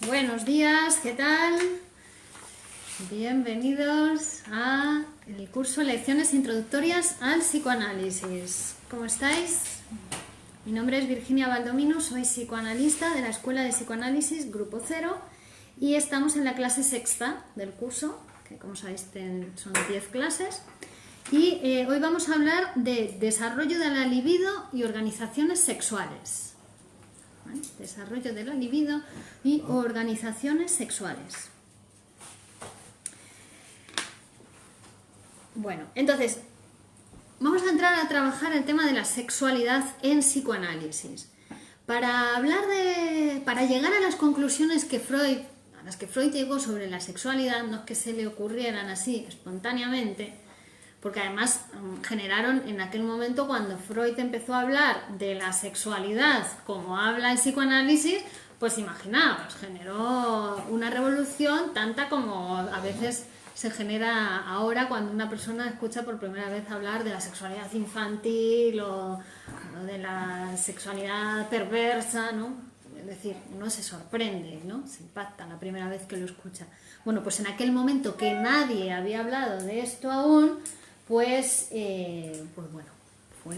Buenos días, ¿qué tal? Bienvenidos a el curso Lecciones Introductorias al Psicoanálisis. ¿Cómo estáis? Mi nombre es Virginia Baldomino, soy psicoanalista de la Escuela de Psicoanálisis Grupo Cero y estamos en la clase sexta del curso, que como sabéis son 10 clases. Y hoy vamos a hablar de desarrollo de la libido y organizaciones sexuales. ¿Vale? Desarrollo de la libido y organizaciones sexuales. Bueno, entonces vamos a entrar a trabajar el tema de la sexualidad en psicoanálisis. Para llegar a las conclusiones a las que Freud llegó sobre la sexualidad, no es que se le ocurrieran así espontáneamente, porque además generaron en aquel momento cuando Freud empezó a hablar de la sexualidad como habla el psicoanálisis, pues imaginaos, generó una revolución tanta como a veces se genera ahora cuando una persona escucha por primera vez hablar de la sexualidad infantil o de la sexualidad perversa, ¿no? Es decir, uno se sorprende, ¿no? Se impacta la primera vez que lo escucha. Bueno, pues en aquel momento que nadie había hablado de esto aún, pues bueno, fue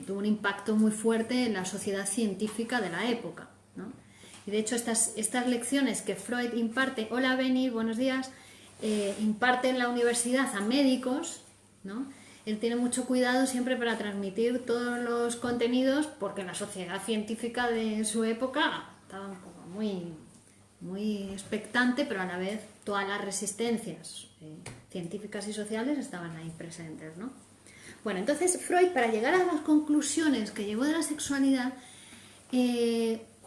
tuvo un impacto muy fuerte en la sociedad científica de la época, ¿no? Y de hecho estas lecciones que Freud imparte, hola Beni, buenos días, imparte en la universidad a médicos, ¿no? Él tiene mucho cuidado siempre para transmitir todos los contenidos porque la sociedad científica de su época estaba un poco muy expectante, pero a la vez todas las resistencias científicas y sociales estaban ahí presentes, ¿no? Bueno, entonces Freud, para llegar a las conclusiones que llegó de la sexualidad,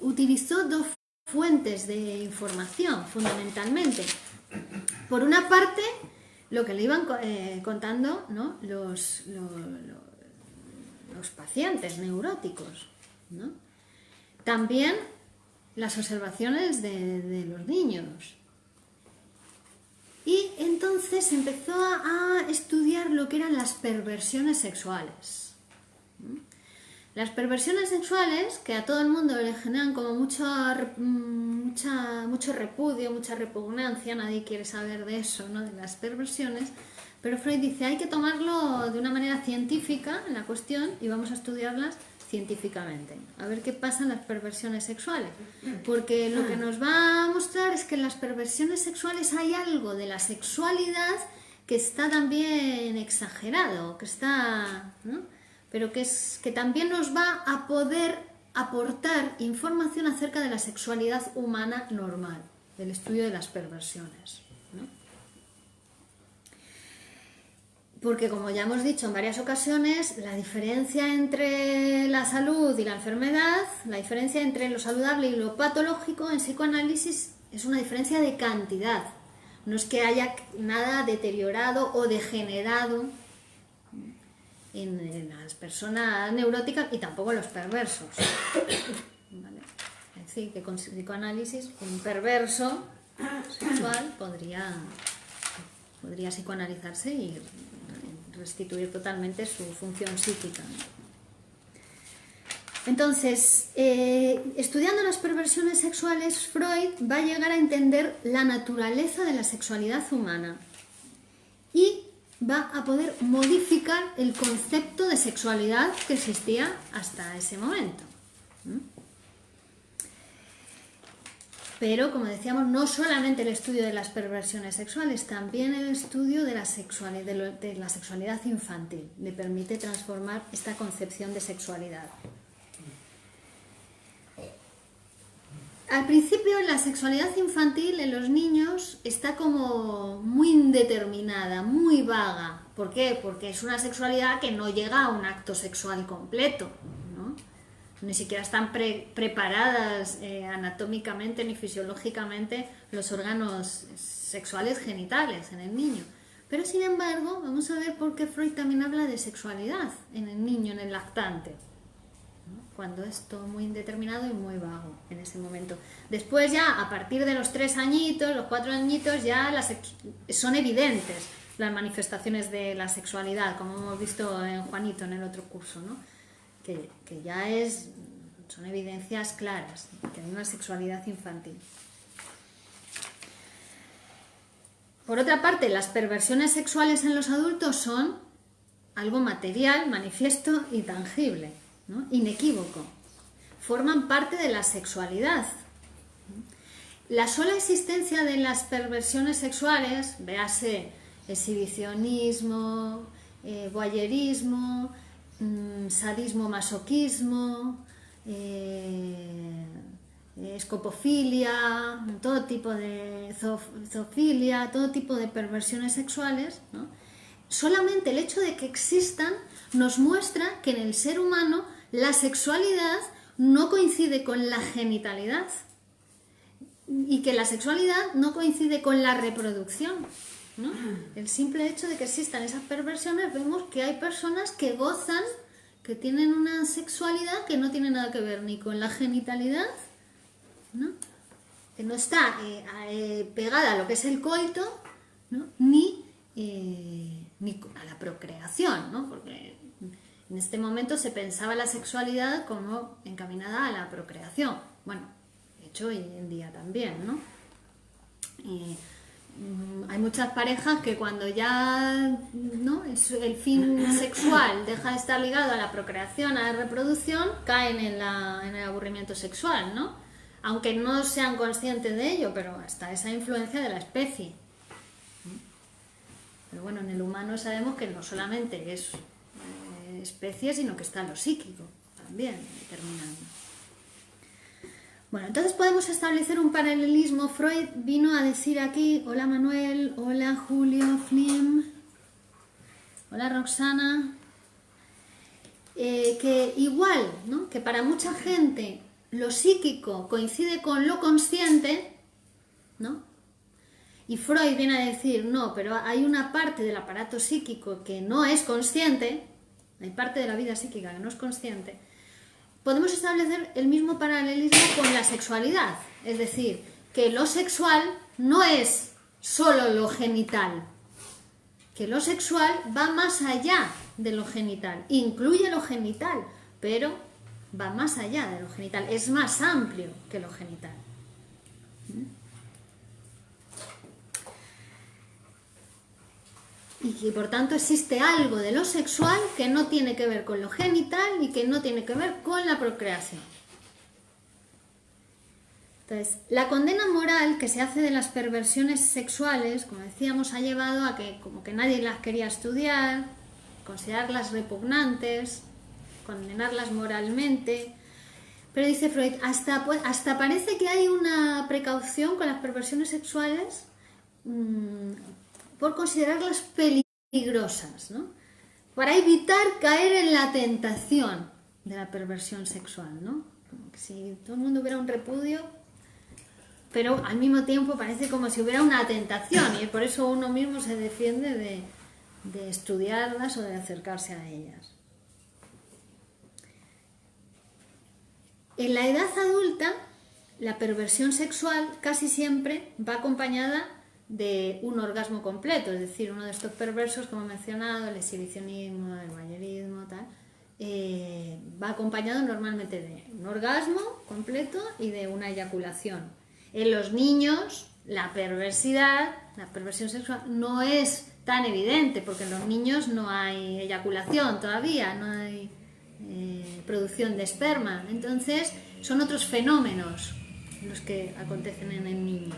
utilizó dos fuentes de información, fundamentalmente. Por una parte, lo que le iban contando, ¿no? los pacientes neuróticos, ¿no? También las observaciones de los niños. Y entonces empezó a estudiar lo que eran las perversiones sexuales. Las perversiones sexuales, que a todo el mundo le generan como mucho repudio, mucha repugnancia, nadie quiere saber de eso, ¿no? De las perversiones, pero Freud dice hay que tomarlo de una manera científica en la cuestión y vamos a estudiarlas científicamente, a ver qué pasa en las perversiones sexuales, porque lo que nos va a mostrar es que en las perversiones sexuales hay algo de la sexualidad que está también exagerado, que está, ¿no? Pero que también nos va a poder aportar información acerca de la sexualidad humana normal, del estudio de las perversiones, ¿no? Porque, como ya hemos dicho en varias ocasiones, la diferencia entre la salud y la enfermedad, la diferencia entre lo saludable y lo patológico en psicoanálisis es una diferencia de cantidad. No es que haya nada deteriorado o degenerado en las personas neuróticas y tampoco en los perversos. ¿Vale? Es decir, que con psicoanálisis un perverso sexual podría psicoanalizarse y restituir totalmente su función psíquica. Entonces, estudiando las perversiones sexuales, Freud va a llegar a entender la naturaleza de la sexualidad humana y va a poder modificar el concepto de sexualidad que existía hasta ese momento. Pero, como decíamos, no solamente el estudio de las perversiones sexuales, también el estudio de la sexualidad infantil le permite transformar esta concepción de sexualidad. Al principio, la sexualidad infantil en los niños está como muy indeterminada, muy vaga. ¿Por qué? Porque es una sexualidad que no llega a un acto sexual completo, ¿no? Ni siquiera están preparadas anatómicamente ni fisiológicamente los órganos sexuales genitales en el niño. Pero sin embargo, vamos a ver por qué Freud también habla de sexualidad en el niño, en el lactante, ¿no? Cuando es todo muy indeterminado y muy vago en ese momento. Después ya, a partir de los 3 añitos, los 4 añitos, ya son evidentes las manifestaciones de la sexualidad, como hemos visto en Juanito en el otro curso, ¿no? Que ya es son evidencias claras de que hay una sexualidad infantil. Por otra parte, las perversiones sexuales en los adultos son algo material, manifiesto y tangible, ¿no? Inequívoco. Forman parte de la sexualidad. La sola existencia de las perversiones sexuales, véase exhibicionismo, voyerismo, sadismo, masoquismo, escopofilia, todo tipo de zoofilia, todo tipo de perversiones sexuales, ¿no? Solamente el hecho de que existan nos muestra que en el ser humano la sexualidad no coincide con la genitalidad y que la sexualidad no coincide con la reproducción, ¿no? El simple hecho de que existan esas perversiones, vemos que hay personas que gozan, que tienen una sexualidad que no tiene nada que ver ni con la genitalidad, ¿no? Que no está pegada a lo que es el coito, ¿no? ni a la procreación, ¿no? Porque en este momento se pensaba la sexualidad como encaminada a la procreación. Bueno, de hecho hoy en día también, ¿no? Hay muchas parejas que cuando ya, ¿no?, el fin sexual deja de estar ligado a la procreación, a la reproducción, caen en el aburrimiento sexual, ¿no? Aunque no sean conscientes de ello, pero está esa influencia de la especie. Pero bueno, en el humano sabemos que no solamente es especie, sino que está lo psíquico también determinando. Bueno, entonces podemos establecer un paralelismo. Freud vino a decir aquí, hola Manuel, hola Julio, Flim, hola Roxana, que igual, ¿no?, que para mucha gente lo psíquico coincide con lo consciente, ¿no? Y Freud viene a decir, no, pero hay una parte del aparato psíquico que no es consciente, hay parte de la vida psíquica que no es consciente. Podemos establecer el mismo paralelismo con la sexualidad, es decir, que lo sexual no es solo lo genital, que lo sexual va más allá de lo genital, incluye lo genital, pero va más allá de lo genital, es más amplio que lo genital. Y que por tanto existe algo de lo sexual que no tiene que ver con lo genital y que no tiene que ver con la procreación. Entonces, la condena moral que se hace de las perversiones sexuales, como decíamos, ha llevado a que como que nadie las quería estudiar, considerarlas repugnantes, condenarlas moralmente. Pero dice Freud, hasta parece que hay una precaución con las perversiones sexuales por considerarlas peligrosas, ¿no? Para evitar caer en la tentación de la perversión sexual, ¿no? Como que si todo el mundo hubiera un repudio, pero al mismo tiempo parece como si hubiera una tentación y por eso uno mismo se defiende de estudiarlas o de acercarse a ellas. En la edad adulta, la perversión sexual casi siempre va acompañada de un orgasmo completo, es decir, uno de estos perversos, como he mencionado, el exhibicionismo, el voyerismo, tal, va acompañado normalmente de un orgasmo completo y de una eyaculación. En los niños, la perversión sexual no es tan evidente, porque en los niños no hay eyaculación todavía, no hay producción de esperma, entonces son otros fenómenos los que acontecen en el niño.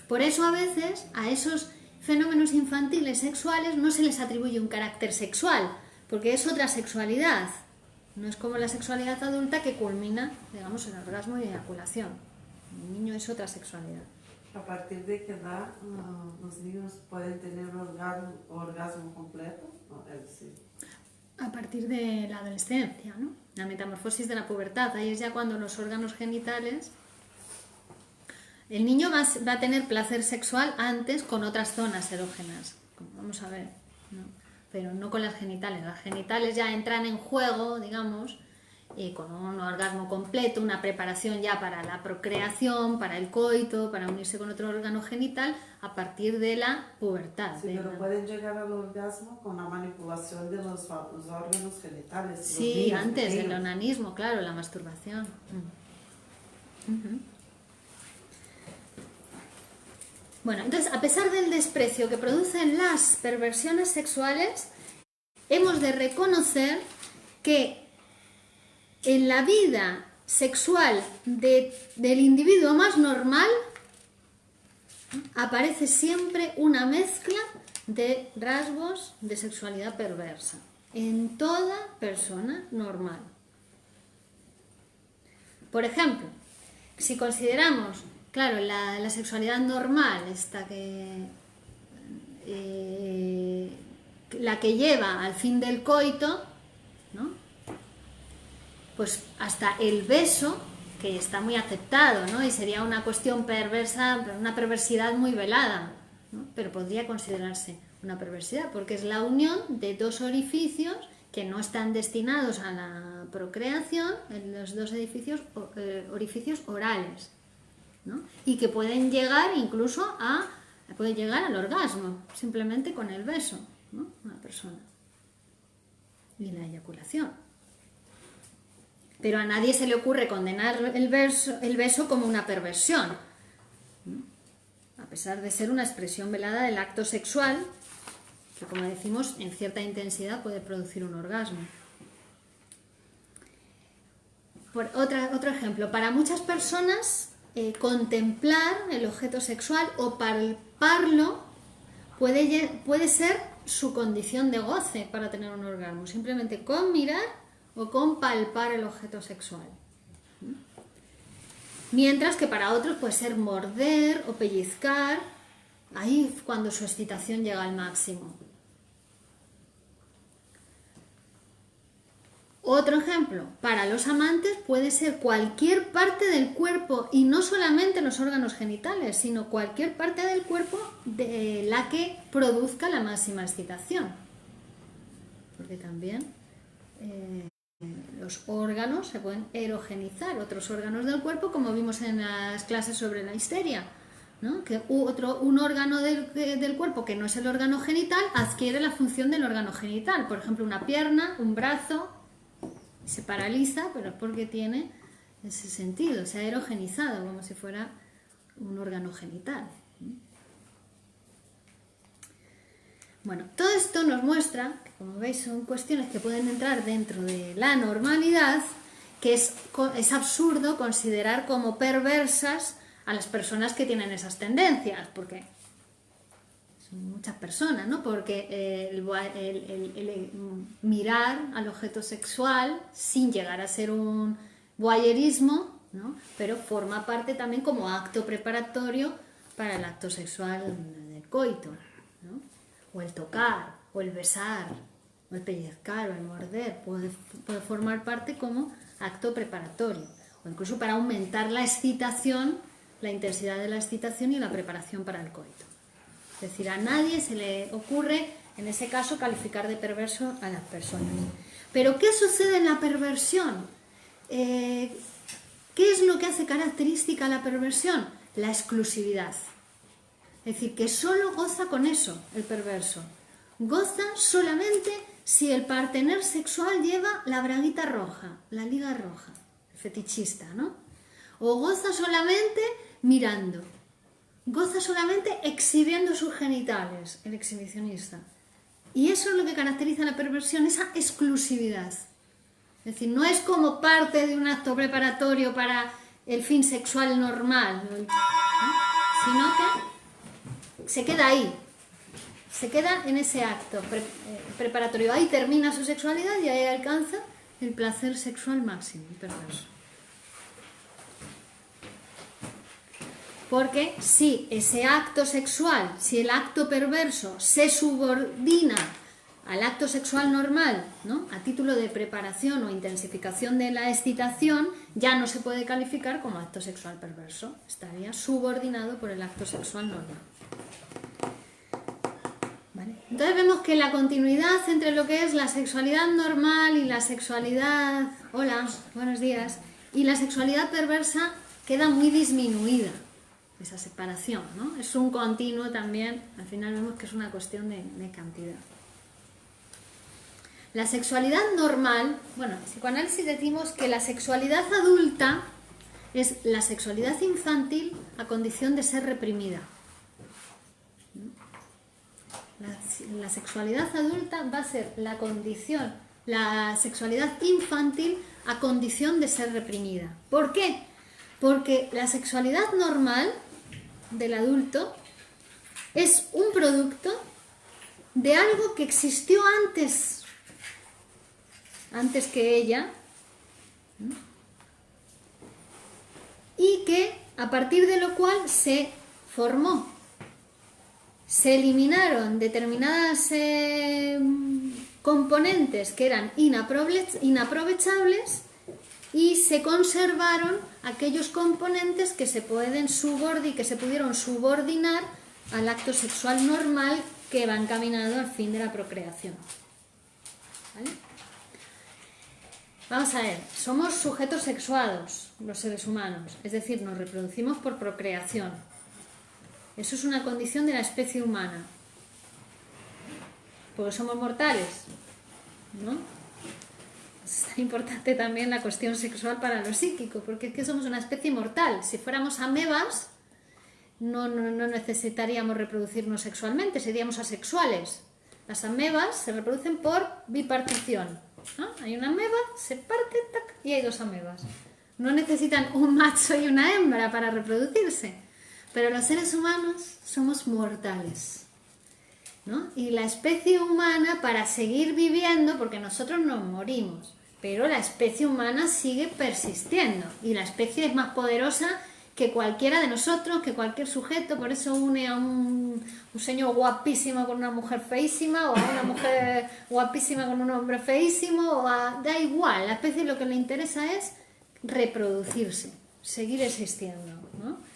Por eso a veces a esos fenómenos infantiles sexuales no se les atribuye un carácter sexual, porque es otra sexualidad. No es como la sexualidad adulta que culmina, digamos, en orgasmo y eyaculación. El niño es otra sexualidad. ¿A partir de qué edad los niños pueden tener orgasmo completo? Es decir, A partir de la adolescencia, ¿no? La metamorfosis de la pubertad. Ahí es ya cuando los órganos genitales... El niño va a tener placer sexual antes con otras zonas erógenas, como vamos a ver, ¿no? Pero no con las genitales. Las genitales ya entran en juego, digamos, con un orgasmo completo, una preparación ya para la procreación, para el coito, para unirse con otro órgano genital a partir de la pubertad. Sí, pero pueden llegar al orgasmo con la manipulación de los órganos genitales. Sí, antes del onanismo, claro, la masturbación. Bueno, entonces, a pesar del desprecio que producen las perversiones sexuales, hemos de reconocer que en la vida sexual del individuo más normal aparece siempre una mezcla de rasgos de sexualidad perversa en toda persona normal. Por ejemplo, si consideramos, claro, la sexualidad normal, la que lleva al fin del coito, ¿no? Pues hasta el beso, que está muy aceptado, ¿no? Y sería una cuestión perversa, una perversidad muy velada, ¿no? Pero podría considerarse una perversidad, porque es la unión de dos orificios que no están destinados a la procreación, en los dos orificios orales, ¿no? Y que pueden llegar incluso al orgasmo, simplemente con el beso, ¿no? Una persona. Y la eyaculación. Pero a nadie se le ocurre condenar el beso como una perversión, ¿no? A pesar de ser una expresión velada del acto sexual, que como decimos, en cierta intensidad puede producir un orgasmo. Otro ejemplo, para muchas personas contemplar el objeto sexual o palparlo puede ser su condición de goce para tener un orgasmo, simplemente con mirar o con palpar el objeto sexual. Mientras que para otros puede ser morder o pellizcar, ahí cuando su excitación llega al máximo. Otro ejemplo, para los amantes puede ser cualquier parte del cuerpo, y no solamente los órganos genitales, sino cualquier parte del cuerpo de la que produzca la máxima excitación. Porque también los órganos se pueden erogenizar, otros órganos del cuerpo, como vimos en las clases sobre la histeria, ¿no? Que un órgano del cuerpo que no es el órgano genital adquiere la función del órgano genital. Por ejemplo, una pierna, un brazo, se paraliza, pero es porque tiene ese sentido, se ha erogenizado como si fuera un órgano genital. Bueno, todo esto nos muestra que, como veis, son cuestiones que pueden entrar dentro de la normalidad, que es absurdo considerar como perversas a las personas que tienen esas tendencias, porque son muchas personas, ¿no? Porque el mirar al objeto sexual sin llegar a ser un voyerismo, ¿no? Pero forma parte también como acto preparatorio para el acto sexual del coito, ¿no? O el tocar, o el besar, o el pellizcar, o el morder, puede formar parte como acto preparatorio, o incluso para aumentar la excitación, la intensidad de la excitación y la preparación para el coito. Es decir, a nadie se le ocurre, en ese caso, calificar de perverso a las personas. Pero, ¿qué sucede en la perversión? ¿Qué es lo que hace característica a la perversión? La exclusividad. Es decir, que solo goza con eso el perverso. Goza solamente si el partener sexual lleva la braguita roja, la liga roja, el fetichista, ¿no? O goza solamente mirando. Goza solamente exhibiendo sus genitales, el exhibicionista. Y eso es lo que caracteriza la perversión, esa exclusividad. Es decir, no es como parte de un acto preparatorio para el fin sexual normal, ¿no? Sino que se queda ahí, se queda en ese acto preparatorio. Ahí termina su sexualidad y ahí alcanza el placer sexual máximo, el perverso. Porque si ese acto sexual, si el acto perverso se subordina al acto sexual normal, ¿no? A título de preparación o intensificación de la excitación, ya no se puede calificar como acto sexual perverso. Estaría subordinado por el acto sexual normal. ¿Vale? Entonces vemos que la continuidad entre lo que es la sexualidad normal y la sexualidad, hola, buenos días, y la sexualidad perversa queda muy disminuida, esa separación, ¿no? Es un continuo también, al final vemos que es una cuestión de cantidad. La sexualidad normal, bueno, en psicoanálisis decimos que la sexualidad adulta es la sexualidad infantil a condición de ser reprimida. La sexualidad adulta va a ser la condición, la sexualidad infantil a condición de ser reprimida. ¿Por qué? Porque la sexualidad normal del adulto es un producto de algo que existió antes que ella, ¿no? Y que a partir de lo cual se formó. Se eliminaron determinadas componentes que eran inaprovechables y se conservaron aquellos componentes que se pudieron subordinar al acto sexual normal que va encaminado al fin de la procreación. ¿Vale? Vamos a ver, somos sujetos sexuados, los seres humanos, es decir, nos reproducimos por procreación. Eso es una condición de la especie humana. Porque somos mortales, ¿no? Es tan importante también la cuestión sexual para lo psíquico, porque es que somos una especie mortal. Si fuéramos amebas, no necesitaríamos reproducirnos sexualmente, seríamos asexuales. Las amebas se reproducen por bipartición, ¿no? Hay una ameba, se parte, tac, y hay dos amebas. No necesitan un macho y una hembra para reproducirse. Pero los seres humanos somos mortales, ¿no? Y la especie humana, para seguir viviendo, porque nosotros nos morimos, pero la especie humana sigue persistiendo. Y la especie es más poderosa que cualquiera de nosotros, que cualquier sujeto. Por eso une a un señor guapísimo con una mujer feísima, o a una mujer guapísima con un hombre feísimo, da igual. La especie lo que le interesa es reproducirse, seguir existiendo, ¿no?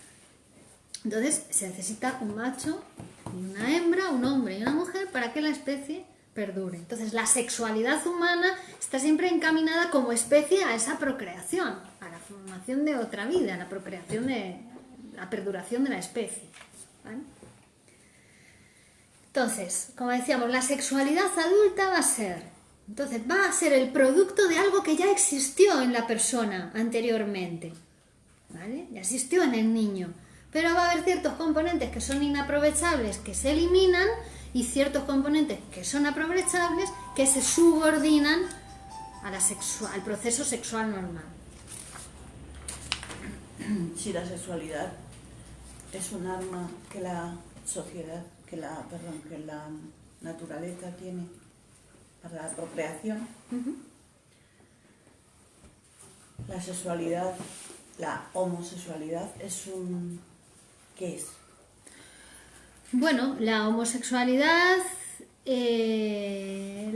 Entonces se necesita un macho y una hembra, un hombre y una mujer para que la especie perdure. Entonces la sexualidad humana está siempre encaminada como especie a esa procreación, a la formación de otra vida, a la procreación la perduración de la especie, ¿vale? Entonces, como decíamos, la sexualidad adulta va a ser el producto de algo que ya existió en la persona anteriormente, ¿vale? Ya existió en el niño. Pero va a haber ciertos componentes que son inaprovechables que se eliminan y ciertos componentes que son aprovechables que se subordinan al proceso sexual normal. Si la sexualidad es un arma que la sociedad, que la naturaleza tiene para la procreación, la sexualidad, la homosexualidad es un... ¿Qué es? Bueno, la homosexualidad, de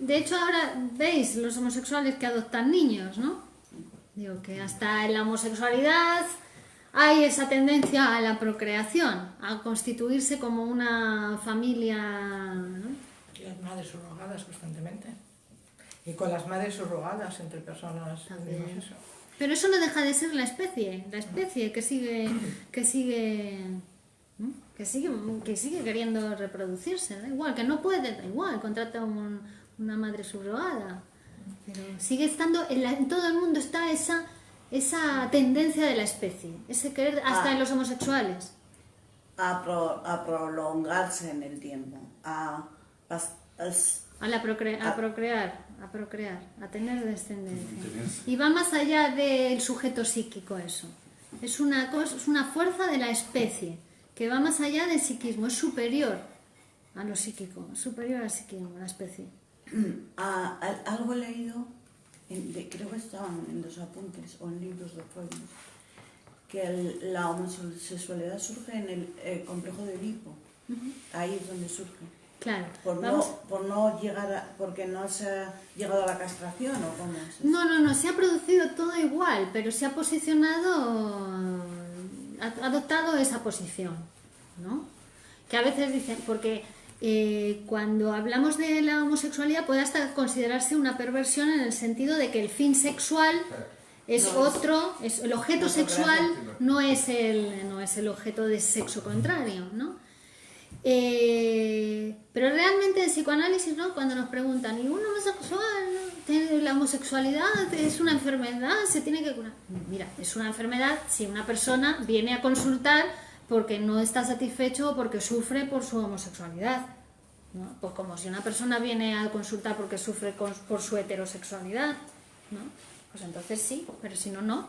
hecho ahora veis los homosexuales que adoptan niños, ¿no? Digo que hasta en la homosexualidad hay esa tendencia a la procreación, a constituirse como una familia, ¿no? Y las madres subrogadas constantemente. Y con las madres subrogadas entre personas del mismo sexo. Pero eso no deja de ser la especie que sigue queriendo reproducirse, da igual, que no puede, da igual, contrata una madre subrogada, pero sigue estando, en todo el mundo está esa tendencia de la especie, ese querer, hasta en los homosexuales. A prolongarse en el tiempo, a procrear, a tener descendencia. Y va más allá del sujeto psíquico eso. Es una fuerza de la especie que va más allá del psiquismo, es superior a lo psíquico, superior al psiquismo, la especie. Algo he leído, creo que estaban en los apuntes o en libros de Freud, que la homosexualidad surge en el complejo de Edipo. Ahí es donde surge. Claro. Porque no se ha llegado a la castración, ¿o cómo es eso? No, se ha producido todo igual, pero se ha posicionado, ha adoptado esa posición, ¿no? Que a veces dicen, porque cuando hablamos de la homosexualidad puede hasta considerarse una perversión en el sentido de que el fin sexual es otro, el objeto sexual no es el objeto de sexo contrario, ¿no? Pero realmente en psicoanálisis, ¿no? Cuando nos preguntan, ¿y un homosexual, ¿no? ¿La homosexualidad es una enfermedad? ¿Se tiene que curar? Mira, es una enfermedad si una persona viene a consultar porque no está satisfecho o porque sufre por su homosexualidad, ¿no? Pues como si una persona viene a consultar porque sufre por su heterosexualidad, ¿no? Pues entonces sí, pero si no, no.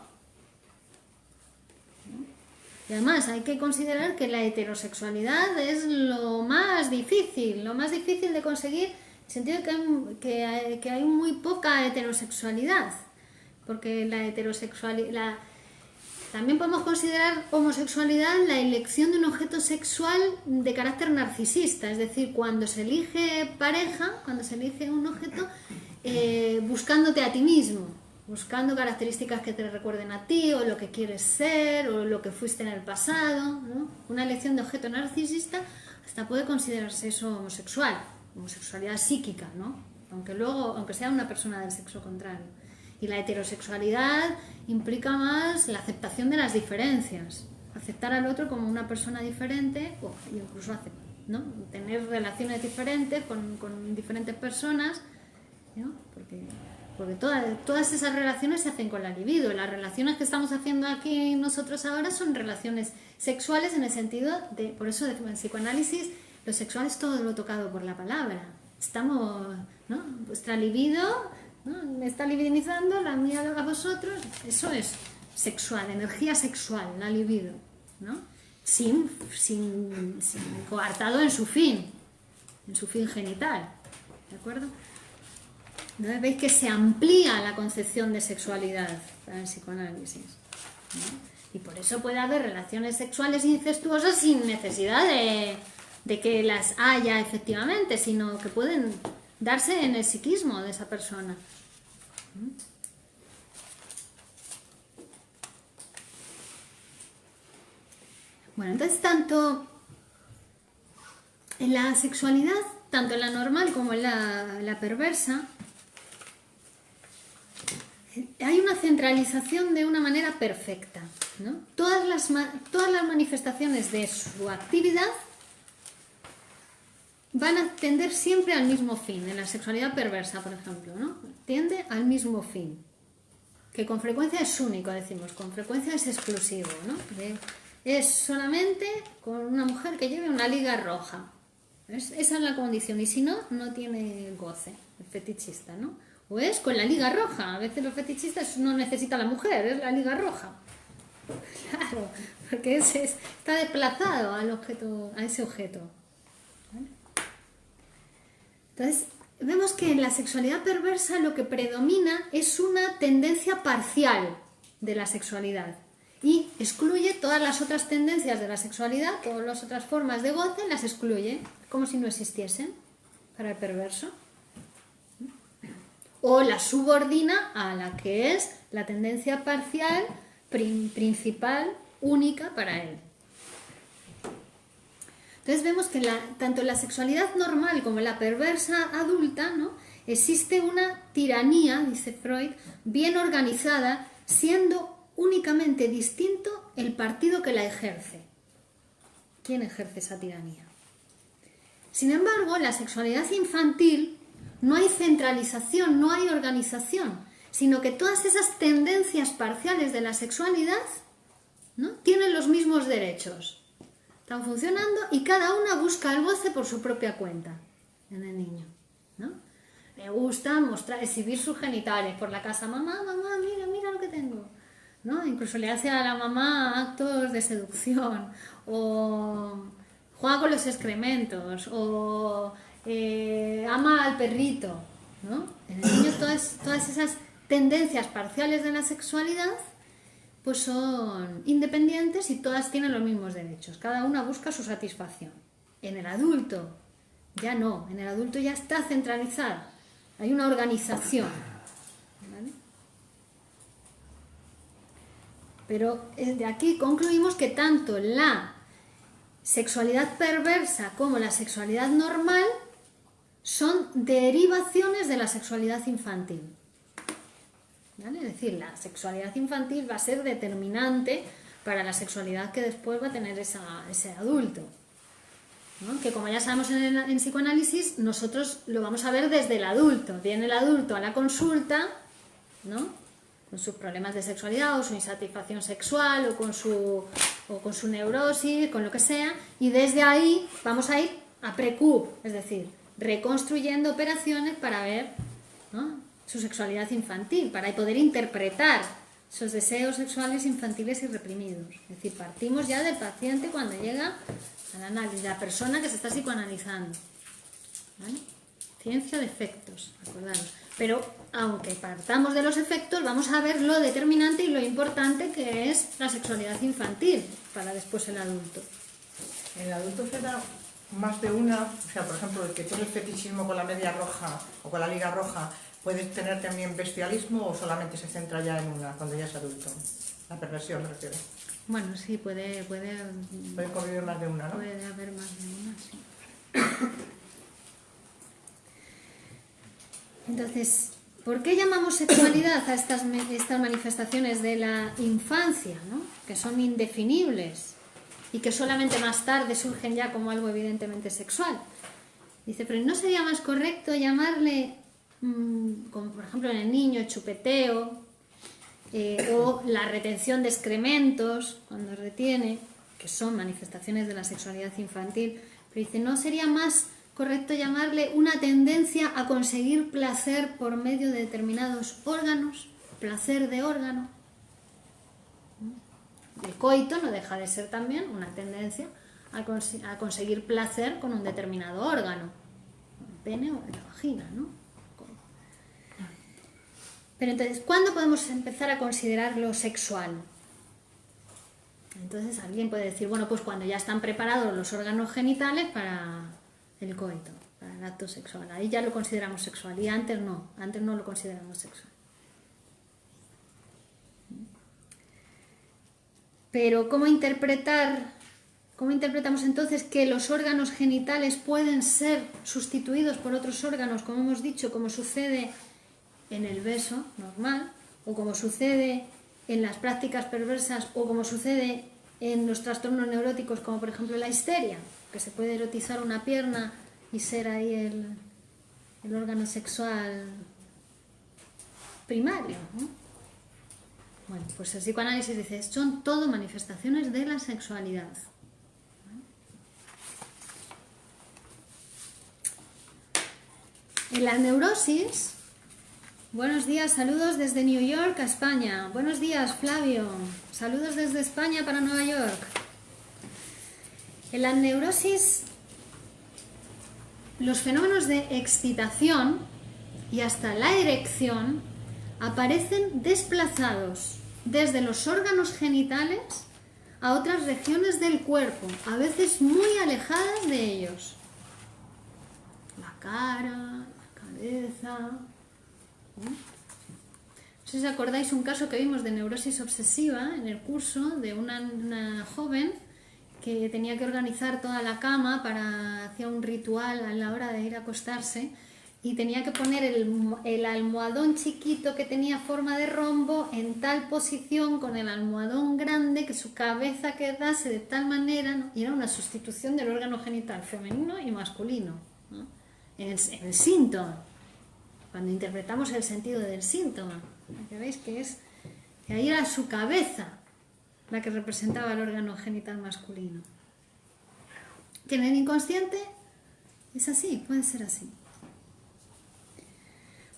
Y además hay que considerar que la heterosexualidad es lo más difícil de conseguir, en el sentido de que hay muy poca heterosexualidad, porque la heterosexualidad, también podemos considerar homosexualidad la elección de un objeto sexual de carácter narcisista, es decir, cuando se elige pareja, cuando se elige un objeto buscándote a ti mismo, buscando características que te recuerden a ti, o lo que quieres ser, o lo que fuiste en el pasado, ¿no? Una elección de objeto narcisista hasta puede considerarse eso homosexual, homosexualidad psíquica, ¿no? Aunque sea una persona del sexo contrario. Y la heterosexualidad implica más la aceptación de las diferencias, aceptar al otro como una persona diferente, o incluso ¿no? Tener relaciones diferentes con diferentes personas, ¿no? Porque todas esas relaciones se hacen con la libido. Las relaciones que estamos haciendo aquí nosotros ahora son relaciones sexuales en el sentido de, por eso en psicoanálisis lo sexual es todo lo tocado por la palabra. Estamos, ¿no? Vuestra libido, ¿no? Me está libidinizando, la mía a vosotros, eso es sexual, energía sexual, la libido, ¿no? Sin coartado en su fin genital, ¿de acuerdo? ¿No? Veis que se amplía la concepción de sexualidad para el psicoanálisis, ¿no? Y por eso puede haber relaciones sexuales incestuosas sin necesidad de que las haya efectivamente, sino que pueden darse en el psiquismo de esa persona. Bueno, entonces tanto en la sexualidad, tanto en la normal como en la perversa, hay una centralización de una manera perfecta, ¿no? Todas las manifestaciones de su actividad van a tender siempre al mismo fin. En la sexualidad perversa, por ejemplo, ¿no? Tiende al mismo fin, que con frecuencia es único, decimos, con frecuencia es exclusivo, ¿no? Es solamente con una mujer que lleve una liga roja. Esa es la condición, y si no, no tiene goce, el fetichista, ¿no? O es con la liga roja. A veces los fetichistas no necesitan la mujer, es la liga roja. Claro, porque está desplazado a ese objeto. ¿Vale? Entonces, vemos que en la sexualidad perversa lo que predomina es una tendencia parcial de la sexualidad y excluye todas las otras tendencias de la sexualidad, todas las otras formas de goce, las excluye, como si no existiesen para el perverso. O la subordina a la que es la tendencia parcial, principal, única para él. Entonces vemos que tanto en la sexualidad normal como en la perversa adulta, ¿no? Existe una tiranía, dice Freud, bien organizada, siendo únicamente distinto el partido que la ejerce. ¿Quién ejerce esa tiranía? Sin embargo, en la sexualidad infantil no hay centralización, no hay organización, sino que todas esas tendencias parciales de la sexualidad, ¿no? Tienen los mismos derechos. Están funcionando y cada una busca el goce por su propia cuenta en el niño, ¿no? Le gusta exhibir sus genitales por la casa. Mamá, mira lo que tengo, ¿no? Incluso le hace a la mamá actos de seducción, o juega con los excrementos, o ama al perrito, ¿no? En el niño todas esas tendencias parciales de la sexualidad pues son independientes y todas tienen los mismos derechos. Cada una busca su satisfacción. En el adulto ya no, en el adulto ya está centralizada. Hay una organización, ¿vale? Pero de aquí concluimos que tanto la sexualidad perversa como la sexualidad normal son derivaciones de la sexualidad infantil. ¿Vale? Es decir, la sexualidad infantil va a ser determinante para la sexualidad que después va a tener ese adulto, ¿no? Que como ya sabemos en psicoanálisis, nosotros lo vamos a ver desde el adulto. Viene el adulto a la consulta, ¿no? Con sus problemas de sexualidad o su insatisfacción sexual o con su neurosis, con lo que sea, y desde ahí vamos a ir a pre-Q, es decir, reconstruyendo operaciones para ver, ¿no?, su sexualidad infantil, para poder interpretar esos deseos sexuales infantiles y reprimidos. Es decir, partimos ya del paciente cuando llega al análisis, la persona que se está psicoanalizando, ¿vale? Ciencia de efectos, acordaros. Pero aunque partamos de los efectos, vamos a ver lo determinante y lo importante que es la sexualidad infantil para después el adulto. En el adulto será más de una, o sea, por ejemplo, el que tiene fetichismo con la media roja o con la liga roja, ¿puede tener también bestialismo o solamente se centra ya en una cuando ya es adulto? La perversión me refiero. Bueno, sí, puede convivir más de una, ¿no? Puede haber más de una, sí. Entonces, ¿por qué llamamos sexualidad a estas manifestaciones de la infancia, ¿no?, que son indefinibles y que solamente más tarde surgen ya como algo evidentemente sexual? Dice, pero ¿no sería más correcto llamarle, como por ejemplo en el niño, chupeteo, o la retención de excrementos cuando retiene, que son manifestaciones de la sexualidad infantil? Pero dice, ¿no sería más correcto llamarle una tendencia a conseguir placer por medio de determinados órganos, placer de órgano? El coito no deja de ser también una tendencia a conseguir placer con un determinado órgano, el pene o la vagina, ¿no? Pero entonces, ¿cuándo podemos empezar a considerarlo sexual? Entonces alguien puede decir, bueno, pues cuando ya están preparados los órganos genitales para el coito, para el acto sexual. Ahí ya lo consideramos sexual y antes no lo consideramos sexual. Pero ¿cómo interpretamos entonces que los órganos genitales pueden ser sustituidos por otros órganos, como hemos dicho, como sucede en el beso normal, o como sucede en las prácticas perversas, o como sucede en los trastornos neuróticos, como por ejemplo la histeria, que se puede erotizar una pierna y ser ahí el órgano sexual primario, ¿no? Bueno, pues el psicoanálisis dice, son todo manifestaciones de la sexualidad. En la neurosis, buenos días, saludos desde New York a España. Buenos días, Flavio. Saludos desde España para Nueva York. En la neurosis, los fenómenos de excitación y hasta la erección aparecen desplazados desde los órganos genitales a otras regiones del cuerpo, a veces muy alejadas de ellos. La cara, la cabeza. No sé si os acordáis un caso que vimos de neurosis obsesiva en el curso de una joven que tenía que organizar toda la cama hacía un ritual a la hora de ir a acostarse y tenía que poner el almohadón chiquito que tenía forma de rombo en tal posición con el almohadón grande que su cabeza quedase de tal manera, ¿no? Y era una sustitución del órgano genital femenino y masculino, ¿no? En el síntoma, cuando interpretamos el sentido del síntoma, que veis que ahí era su cabeza la que representaba el órgano genital masculino. Que en el inconsciente es así, puede ser así.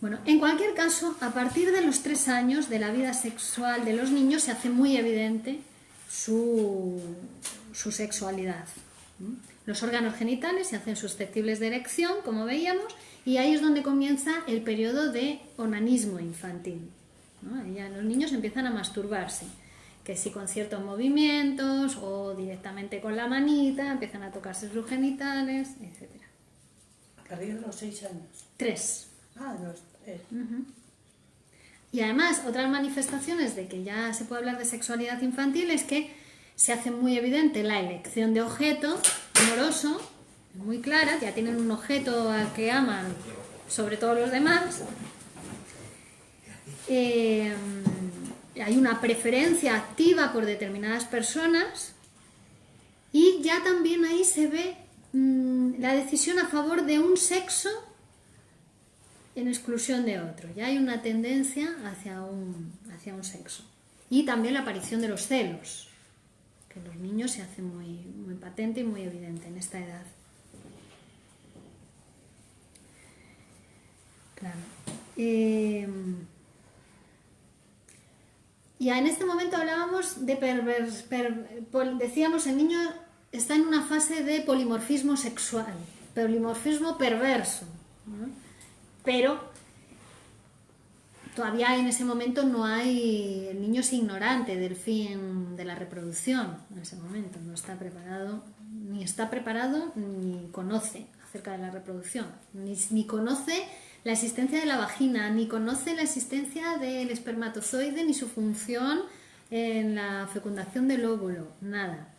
Bueno, en cualquier caso, a partir de los 3 años de la vida sexual de los niños se hace muy evidente su sexualidad. Los órganos genitales se hacen susceptibles de erección, como veíamos, y ahí es donde comienza el periodo de onanismo infantil, ¿no? Ahí ya los niños empiezan a masturbarse, que si con ciertos movimientos o directamente con la manita, empiezan a tocarse sus genitales, etc. A partir de los 6 años. 3. Ah, de los 3. Y además, otras manifestaciones de que ya se puede hablar de sexualidad infantil es que se hace muy evidente la elección de objeto amoroso, muy clara, ya tienen un objeto al que aman sobre todos los demás. Hay una preferencia activa por determinadas personas y ya también ahí se ve la decisión a favor de un sexo en exclusión de otro. Ya hay una tendencia hacia un sexo. Y también la aparición de los celos, que en los niños se hace muy, muy patente y muy evidente en esta edad. Claro. Ya en este momento hablábamos de decíamos el niño está en una fase de polimorfismo sexual, polimorfismo perverso, ¿no? Pero todavía en ese momento no hay, el niño es ignorante del fin de la reproducción, en ese momento no está preparado, ni conoce acerca de la reproducción, ni conoce la existencia de la vagina, ni conoce la existencia del espermatozoide, ni su función en la fecundación del óvulo, nada.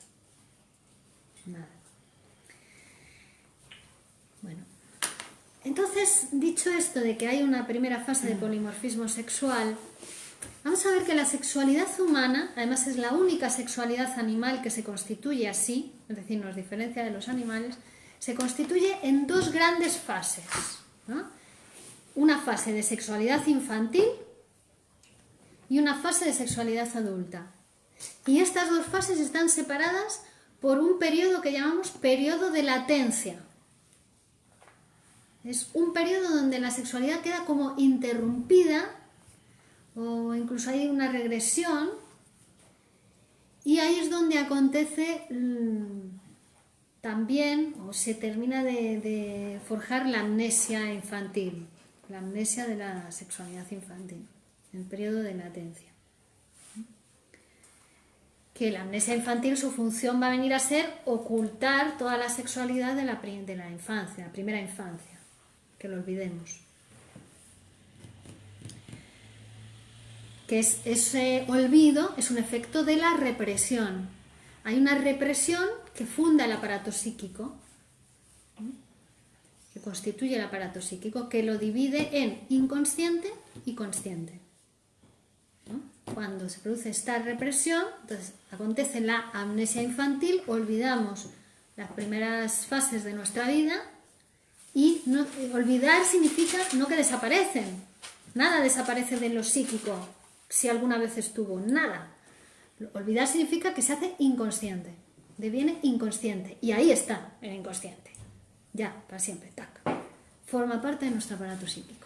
Bueno, entonces, dicho esto de que hay una primera fase de polimorfismo sexual, vamos a ver que la sexualidad humana, además es la única sexualidad animal que se constituye así, es decir, nos diferencia de los animales, se constituye en dos grandes fases, ¿no? Una fase de sexualidad infantil y una fase de sexualidad adulta. Y estas dos fases están separadas por un periodo que llamamos periodo de latencia. Es un periodo donde la sexualidad queda como interrumpida o incluso hay una regresión y ahí es donde acontece también o se termina de forjar la amnesia infantil. La amnesia de la sexualidad infantil, el periodo de latencia. Que la amnesia infantil, su función va a venir a ser ocultar toda la sexualidad de la infancia, la primera infancia, que lo olvidemos. Que ese olvido es un efecto de la represión. Hay una represión que funda el aparato psíquico, que constituye el aparato psíquico, que lo divide en inconsciente y consciente, ¿no? Cuando se produce esta represión, entonces acontece la amnesia infantil, olvidamos las primeras fases de nuestra vida y olvidar significa no que desaparecen, nada desaparece de lo psíquico, si alguna vez estuvo, nada. Olvidar significa que se hace inconsciente, deviene inconsciente y ahí está el inconsciente. Ya, para siempre, tac. Forma parte de nuestro aparato psíquico.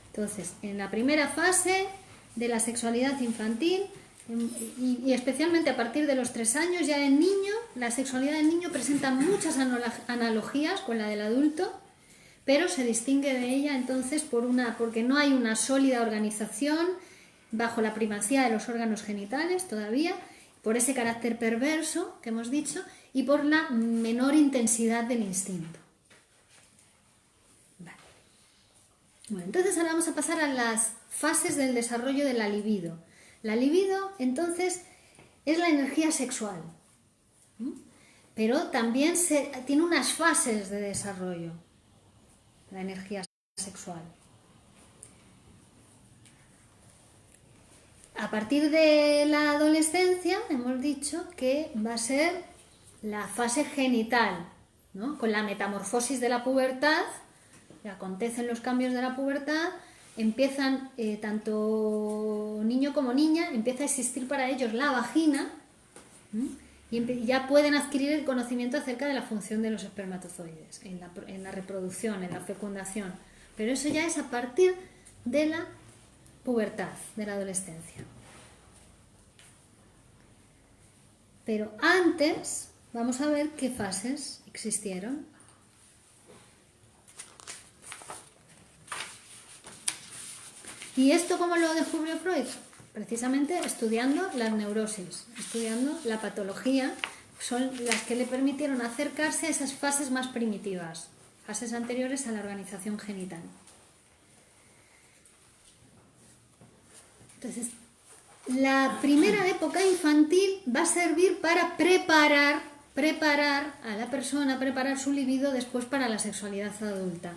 Entonces, en la primera fase de la sexualidad infantil, y especialmente a partir de los 3 años, ya el niño, la sexualidad del niño presenta muchas analogías con la del adulto, pero se distingue de ella entonces porque no hay una sólida organización bajo la primacía de los órganos genitales todavía, por ese carácter perverso que hemos dicho y por la menor intensidad del instinto. Vale. Bueno, entonces ahora vamos a pasar a las fases del desarrollo de la libido. La libido entonces es la energía sexual, pero también tiene unas fases de desarrollo. La energía sexual. A partir de la adolescencia hemos dicho que va a ser la fase genital, ¿no? Con la metamorfosis de la pubertad, que acontecen los cambios de la pubertad, empiezan, tanto niño como niña, empieza a existir para ellos la vagina, y ya pueden adquirir el conocimiento acerca de la función de los espermatozoides en la reproducción, en la fecundación. Pero eso ya es a partir de la pubertad, de la adolescencia. Pero antes vamos a ver qué fases existieron. ¿Y esto cómo lo descubrió Freud? Precisamente estudiando las neurosis, estudiando la patología, son las que le permitieron acercarse a esas fases más primitivas fases anteriores a la organización genital. Entonces, la primera época infantil va a servir para preparar a la persona, preparar su libido después para la sexualidad adulta.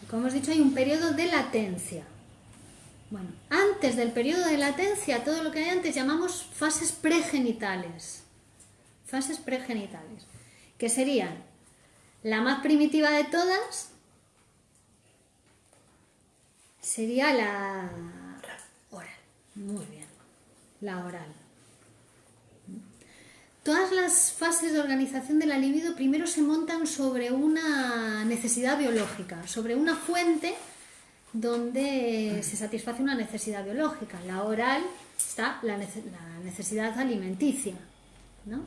Como hemos dicho, hay un periodo de latencia. Bueno, antes del periodo de latencia, todo lo que hay antes llamamos fases pregenitales. Fases pregenitales, que serían la más primitiva de todas, sería la oral. Muy bien, la oral. Todas las fases de organización de la libido primero se montan sobre una necesidad biológica, sobre una fuente donde se satisface una necesidad biológica. La oral está la necesidad alimenticia, ¿no?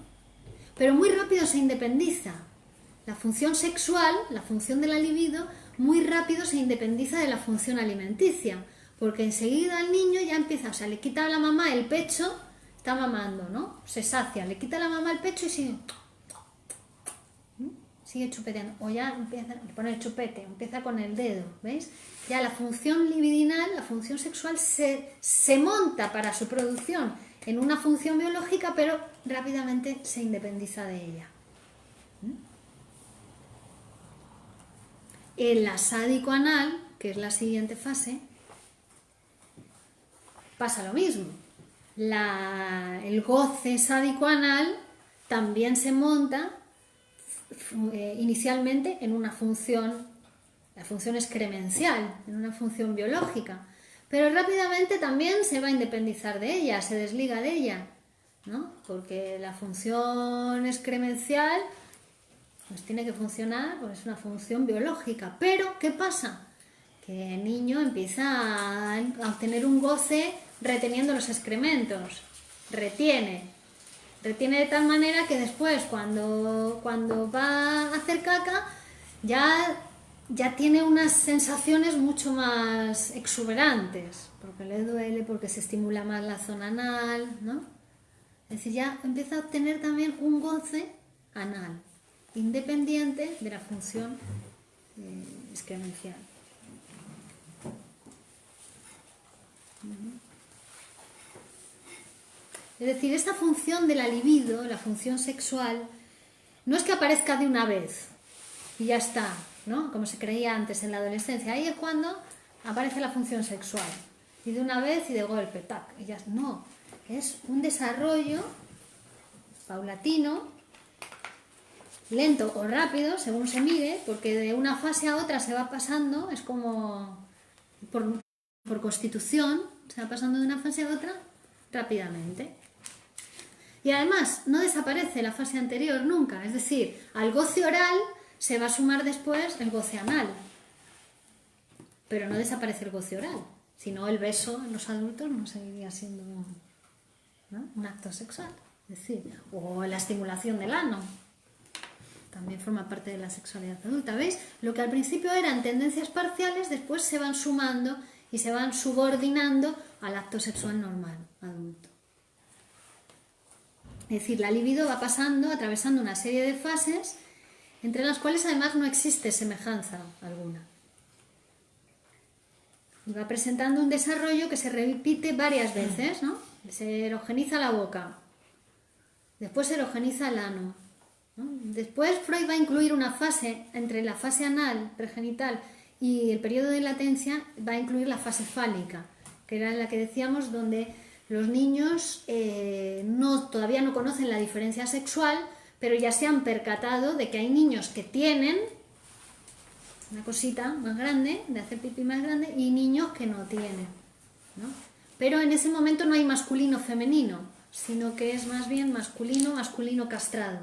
Pero muy rápido se independiza. La función sexual, la función de la libido, muy rápido se independiza de la función alimenticia, porque enseguida al niño ya empieza, o sea, le quita a la mamá el pecho, está mamando, ¿no? Se sacia, le quita a la mamá el pecho y sigue chupeteando, o ya empieza, le pone el chupete, empieza con el dedo, ¿veis? Ya la función libidinal, la función sexual se monta para su producción en una función biológica, pero rápidamente se independiza de ella. En la sádico-anal, que es la siguiente fase, pasa lo mismo. El goce sádico-anal también se monta inicialmente en una función, la función excremencial, en una función biológica, pero rápidamente también se va a independizar de ella, se desliga de ella, ¿no? Porque la función excremencial pues tiene que funcionar, pues es una función biológica. Pero, ¿qué pasa? Que el niño empieza a obtener un goce reteniendo los excrementos, retiene de tal manera que después cuando va a hacer caca ya tiene unas sensaciones mucho más exuberantes, porque le duele, porque se estimula más la zona anal, ¿no? Es decir, ya empieza a obtener también un goce anal, independiente de la función excremencial. Es decir, esta función de la libido, la función sexual, no es que aparezca de una vez y ya está, ¿no? Como se creía antes en la adolescencia. Ahí es cuando aparece la función sexual. Y de una vez y de golpe, tac, y ya no. Es un desarrollo paulatino, lento o rápido, según se mire, porque de una fase a otra se va pasando, es como por constitución, se va pasando de una fase a otra rápidamente. Y además no desaparece la fase anterior nunca, es decir, al goce oral se va a sumar después el goce anal, pero no desaparece el goce oral, sino el beso en los adultos no seguiría siendo, ¿no?, un acto sexual, es decir, o la estimulación del ano también forma parte de la sexualidad adulta. ¿Veis? Lo que al principio eran tendencias parciales, después se van sumando y se van subordinando al acto sexual normal adulto. Es decir, la libido va pasando, atravesando una serie de fases, entre las cuales además no existe semejanza alguna. Y va presentando un desarrollo que se repite varias veces, ¿no? Se erogeniza la boca, después se erogeniza el ano, ¿no? Después Freud va a incluir una fase, entre la fase anal, pregenital, y el periodo de latencia, va a incluir la fase fálica, que era la que decíamos donde los niños todavía no conocen la diferencia sexual, pero ya se han percatado de que hay niños que tienen una cosita más grande, de hacer pipí más grande, y niños que no tienen, ¿no? Pero en ese momento no hay masculino-femenino, sino que es más bien masculino castrado.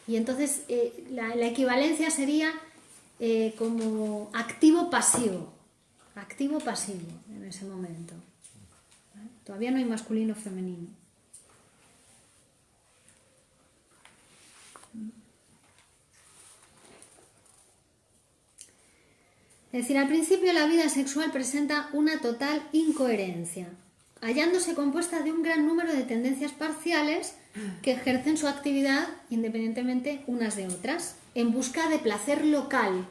Y entonces la equivalencia sería como activo-pasivo en ese momento. Todavía no hay masculino-femenino. Es decir, al principio la vida sexual presenta una total incoherencia, hallándose compuesta de un gran número de tendencias parciales que ejercen su actividad independientemente unas de otras, en busca de placer local.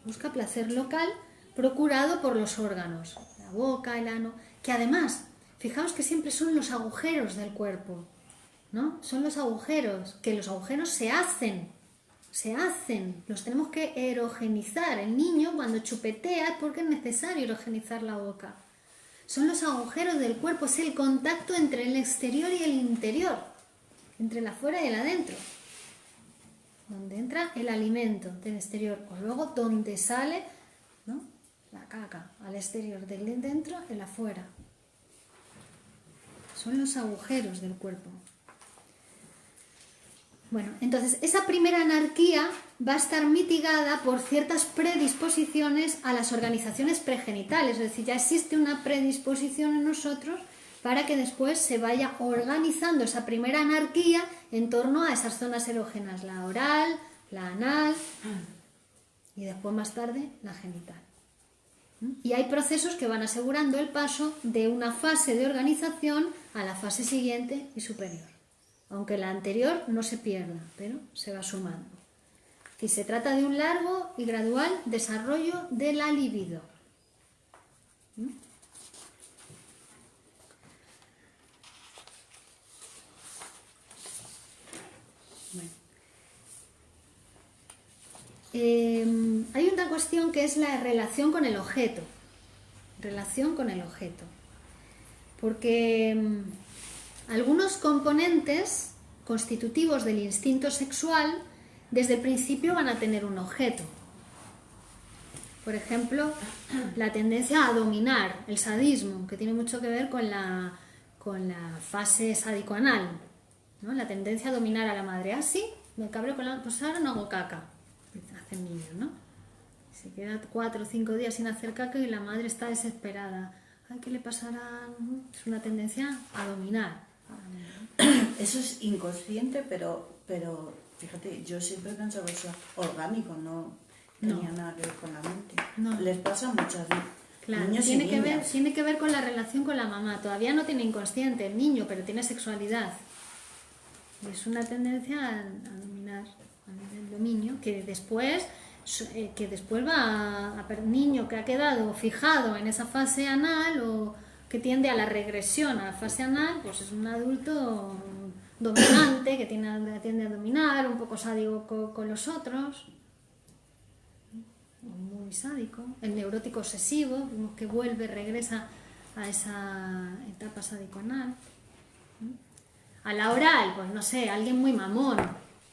Busca placer local procurado por los órganos, la boca, el ano, que además, fijaos que siempre son los agujeros del cuerpo, ¿no? Son los agujeros, que los agujeros se hacen, los tenemos que erogenizar. El niño cuando chupetea es porque es necesario erogenizar la boca. Son los agujeros del cuerpo, es el contacto entre el exterior y el interior, entre el afuera y el adentro, donde entra el alimento del exterior, o luego donde sale, ¿no?, la caca, al exterior, del dentro, el afuera. Son los agujeros del cuerpo. Bueno, entonces esa primera anarquía va a estar mitigada por ciertas predisposiciones a las organizaciones pregenitales, es decir, ya existe una predisposición en nosotros para que después se vaya organizando esa primera anarquía en torno a esas zonas erógenas, la oral, la anal y después más tarde la genital. Y hay procesos que van asegurando el paso de una fase de organización a la fase siguiente y superior, aunque la anterior no se pierda, pero se va sumando. Y se trata de un largo y gradual desarrollo de la libido. Hay una cuestión que es la relación con el objeto. Relación con el objeto. Porque algunos componentes constitutivos del instinto sexual desde el principio van a tener un objeto. Por ejemplo, la tendencia a dominar, el sadismo, que tiene mucho que ver con la fase sádico-anal, ¿no? La tendencia a dominar a la madre. Ah, sí, me cabreo con la... Pues ahora no hago caca. Hace el niño, ¿no? Se queda 4 o 5 días sin hacer caca y la madre está desesperada. Ay, ¿qué le pasará? Es una tendencia a dominar. Eso es inconsciente, pero fíjate, yo siempre pensaba eso orgánico, no tenía nada que ver con la mente. No. Les pasa a muchas Claro, niños tiene y que niñas. ver con la relación con la mamá. Todavía no tiene inconsciente el niño, pero tiene sexualidad. Y es una tendencia a dominar, el dominio, que después va a niño que ha quedado fijado en esa fase anal o que tiende a la regresión a la fase anal, pues es un adulto dominante que tiende a dominar, un poco sádico con los otros, muy sádico. El neurótico obsesivo, vemos que regresa a esa etapa sádico-anal. A la oral, pues no sé, alguien muy mamón.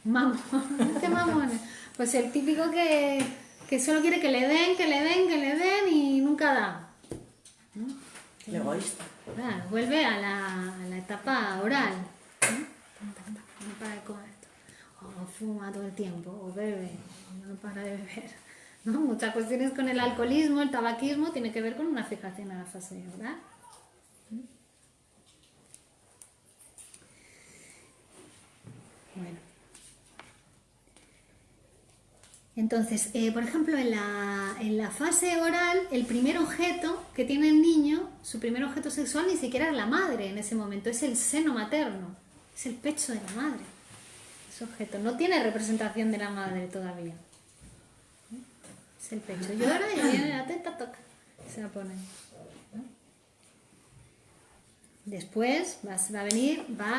¿Qué mamón? Pues el típico que solo quiere que le den y nunca da, ¿no? El egoísta. Claro, vuelve a la etapa oral, ¿no? No para de comer, o fuma todo el tiempo, o bebe, no para de beber, ¿no? Muchas cuestiones con el alcoholismo, el tabaquismo, tiene que ver con una fijación a la fase oral. Bueno. Entonces, por ejemplo, en la fase oral, el primer objeto que tiene el niño, su primer objeto sexual, ni siquiera es la madre en ese momento, es el seno materno, es el pecho de la madre. Ese objeto no tiene representación de la madre todavía. Es el pecho. Llora y viene la teta, toca, se la pone. Después va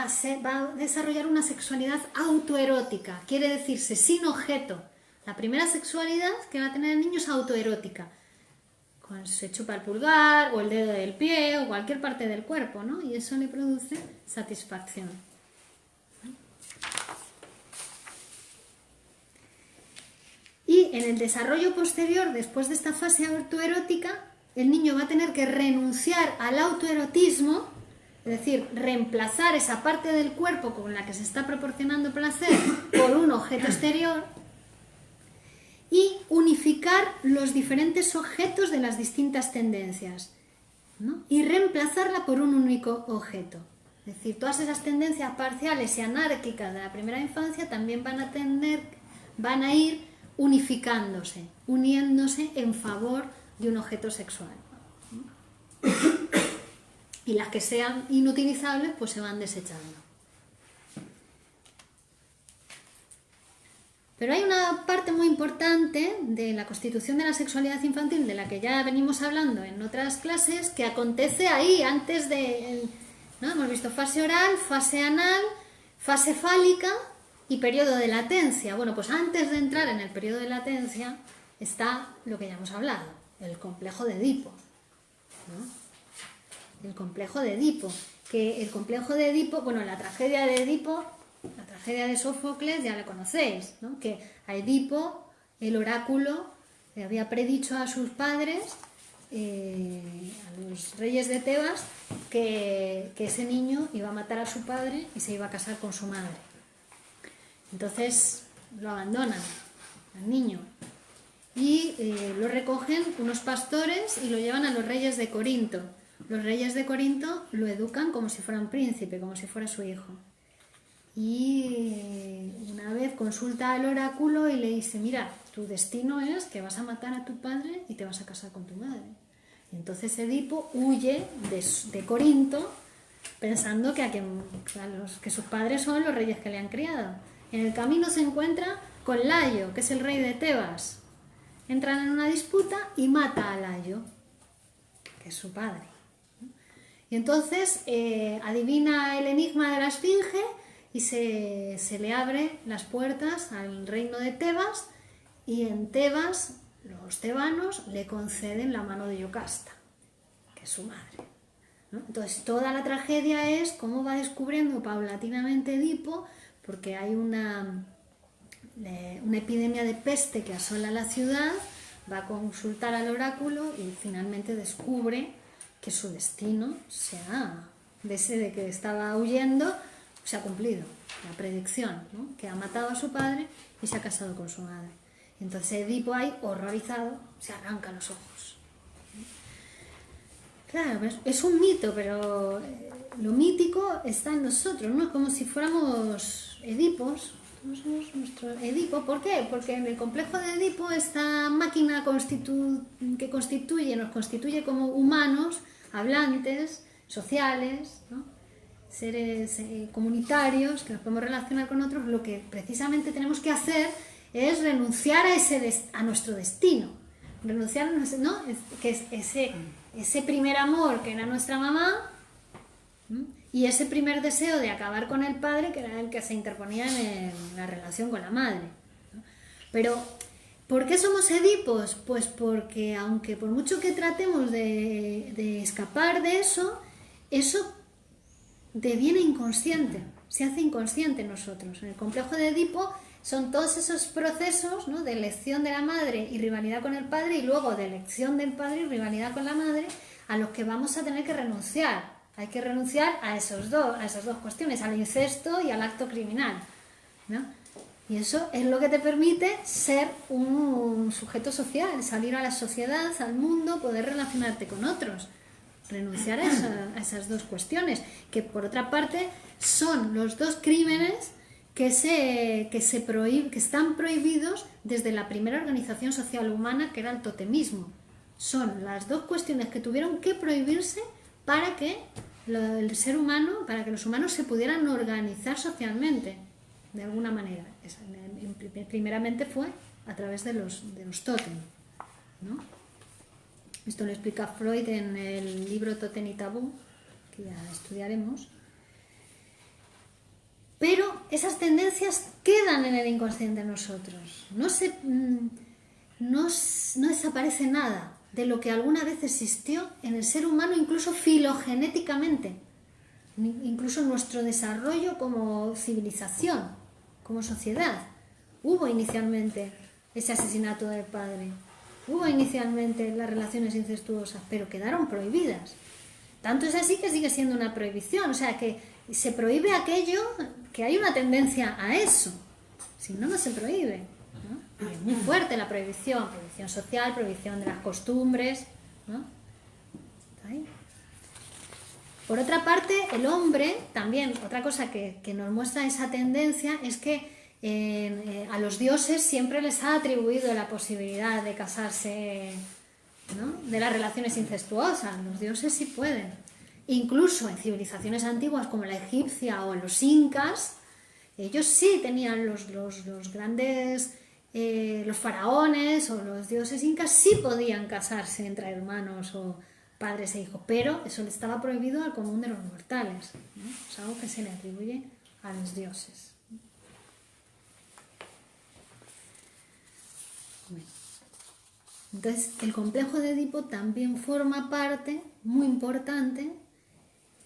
a desarrollar una sexualidad autoerótica, quiere decirse sin objeto. La primera sexualidad que va a tener el niño es autoerótica. Se chupa el pulgar o el dedo del pie o cualquier parte del cuerpo, ¿no? Y eso le produce satisfacción. Y en el desarrollo posterior, después de esta fase autoerótica, el niño va a tener que renunciar al autoerotismo, es decir, reemplazar esa parte del cuerpo con la que se está proporcionando placer por un objeto exterior y unificar los diferentes objetos de las distintas tendencias, ¿no? Y reemplazarla por un único objeto. Es decir, todas esas tendencias parciales y anárquicas de la primera infancia también van a ir unificándose, uniéndose en favor de un objeto sexual. Y las que sean inutilizables pues se van desechando. Pero hay una parte muy importante de la constitución de la sexualidad infantil, de la que ya venimos hablando en otras clases, que acontece ahí, antes de... ¿no? Hemos visto fase oral, fase anal, fase fálica y periodo de latencia. Bueno, pues antes de entrar en el periodo de latencia está lo que ya hemos hablado, el complejo de Edipo, ¿no? El complejo de Edipo, que el complejo de Edipo, bueno, la tragedia de Edipo, la tragedia de Sófocles ya la conocéis, ¿no? Que a Edipo el oráculo le había predicho a sus padres, a los reyes de Tebas, que ese niño iba a matar a su padre y se iba a casar con su madre. Entonces lo abandonan al niño y lo recogen unos pastores y lo llevan a los reyes de Corinto. Los reyes de Corinto lo educan como si fuera un príncipe, como si fuera su hijo. Y una vez consulta al oráculo y le dice, mira, tu destino es que vas a matar a tu padre y te vas a casar con tu madre. Y entonces Edipo huye de Corinto pensando que sus padres son los reyes que le han criado. En el camino se encuentra con Layo, que es el rey de Tebas. Entran en una disputa y mata a Layo, que es su padre. Y entonces adivina el enigma de la Esfinge y se le abren las puertas al reino de Tebas, y en Tebas los tebanos le conceden la mano de Yocasta, que es su madre, ¿no? Entonces toda la tragedia es cómo va descubriendo paulatinamente Edipo, porque hay una epidemia de peste que asola la ciudad, va a consultar al oráculo y finalmente descubre que su destino de ese de que estaba huyendo se ha cumplido, la predicción, ¿no? Que ha matado a su padre y se ha casado con su madre. Y entonces Edipo ahí, horrorizado, se arranca los ojos. Claro, es un mito, pero lo mítico está en nosotros, ¿no? Como si fuéramos Edipos. Somos nuestro Edipo. ¿Por qué? Porque en el complejo de Edipo, esta máquina que nos constituye como humanos, hablantes, sociales, ¿no? Seres comunitarios que nos podemos relacionar con otros, lo que precisamente tenemos que hacer es renunciar a nuestro destino, renunciar a nuestro, ¿no? Que es ese primer amor que era nuestra mamá, ¿no? Y ese primer deseo de acabar con el padre, que era el que se interponía en la relación con la madre, ¿no? Pero ¿por qué somos Edipos? Pues porque aunque por mucho que tratemos de escapar de eso deviene inconsciente, se hace inconsciente en nosotros. En el complejo de Edipo son todos esos procesos, ¿no? De elección de la madre y rivalidad con el padre, y luego de elección del padre y rivalidad con la madre, a los que vamos a tener que renunciar. Hay que renunciar a esas dos cuestiones, al incesto y al acto criminal, ¿no? Y eso es lo que te permite ser un sujeto social, salir a la sociedad, al mundo, poder relacionarte con otros. Renunciar a esas dos cuestiones, que por otra parte son los dos crímenes que están prohibidos desde la primera organización social humana, que era el totemismo. Son las dos cuestiones que tuvieron que prohibirse para que para que los humanos se pudieran organizar socialmente, de alguna manera. Primeramente fue a través de los tótem, ¿no? Esto lo explica Freud en el libro Tótem y Tabú, que ya estudiaremos. Pero esas tendencias quedan en el inconsciente de nosotros. No desaparece nada de lo que alguna vez existió en el ser humano, incluso filogenéticamente, incluso en nuestro desarrollo como civilización, como sociedad. Hubo inicialmente ese asesinato del padre. Hubo inicialmente las relaciones incestuosas, pero quedaron prohibidas. Tanto es así que sigue siendo una prohibición, o sea que se prohíbe aquello que hay una tendencia a eso, si no, no se prohíbe, ¿no? Y es muy fuerte la prohibición social, prohibición de las costumbres, ¿no? ¿Ahí? Por otra parte, el hombre, también, otra cosa que nos muestra esa tendencia es que a los dioses siempre les ha atribuido la posibilidad de casarse, ¿no? De las relaciones incestuosas. Los dioses sí pueden. Incluso en civilizaciones antiguas como la egipcia o los incas, Ellos sí tenían los grandes, los faraones o los dioses incas sí podían casarse entre hermanos o padres e hijos, pero eso le estaba prohibido al común de los mortales, ¿no? Es algo que se le atribuye a los dioses. Bueno. Entonces, el complejo de Edipo también forma parte muy importante,